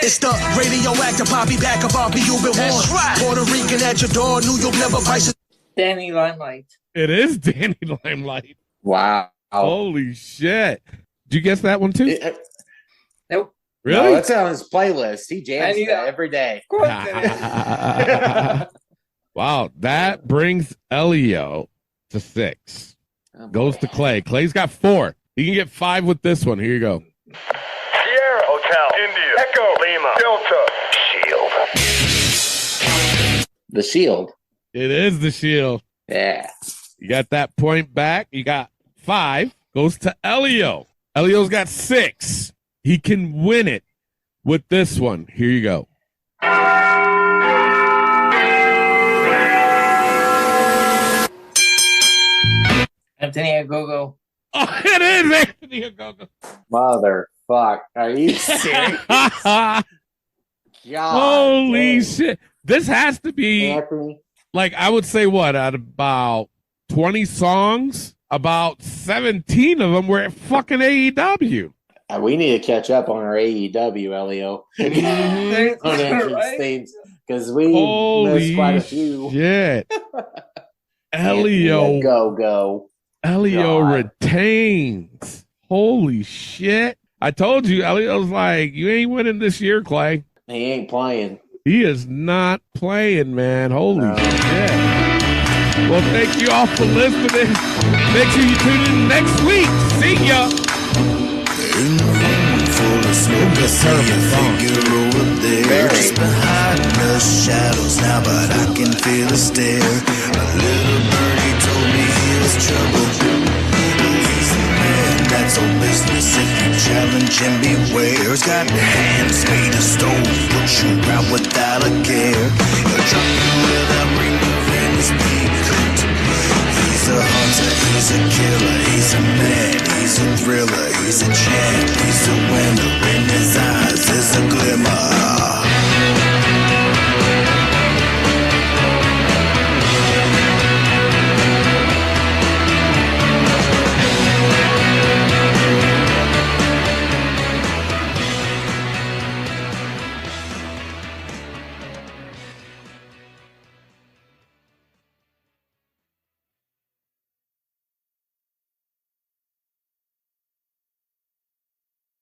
It's the radioactive poppy back of Bobby. You've been warned. Right. Puerto Rican at your door. New York never price. Danny Limelight. It is Danny Limelight. Wow. Holy shit. Did you guess that one too? Nope. Really? No, that's on his playlist. He jams that every day. Wow. That brings Elio to 6. Goes to Clay. Clay's got 4. He can get 5 with this one. Here you go. Sierra Hotel, India, Echo, Lima, Delta, Shield. The Shield. It is the Shield. Yeah. You got that point back. You got 5. Goes to Elio. Elio's got 6. He can win it with this one. Here you go. Anthony Agogo. Oh, it is Anthony Agogo. Motherfuck. Are you serious? God, holy shit. This has to be, Anthony. Like, I would say, what, out of about 20 songs, about 17 of them were at fucking AEW. We need to catch up on our AEW, Elio. On entrance themes, because we missed quite a few. Shit. Elio. Go. Elio retains. Holy shit. I told you, Elio's like, you ain't winning this year, Clay. He ain't playing. He is not playing, man. Holy shit. Well, thank you all for listening. Make sure you tune in next week. See ya. It's a terrible song. Just behind the shadows now, but I can feel a stare. A little birdie told me he was trouble. He's a man, that's all business. If you challenge him, beware. He's got hands made of stone, push you out without a care. He'll drop you with a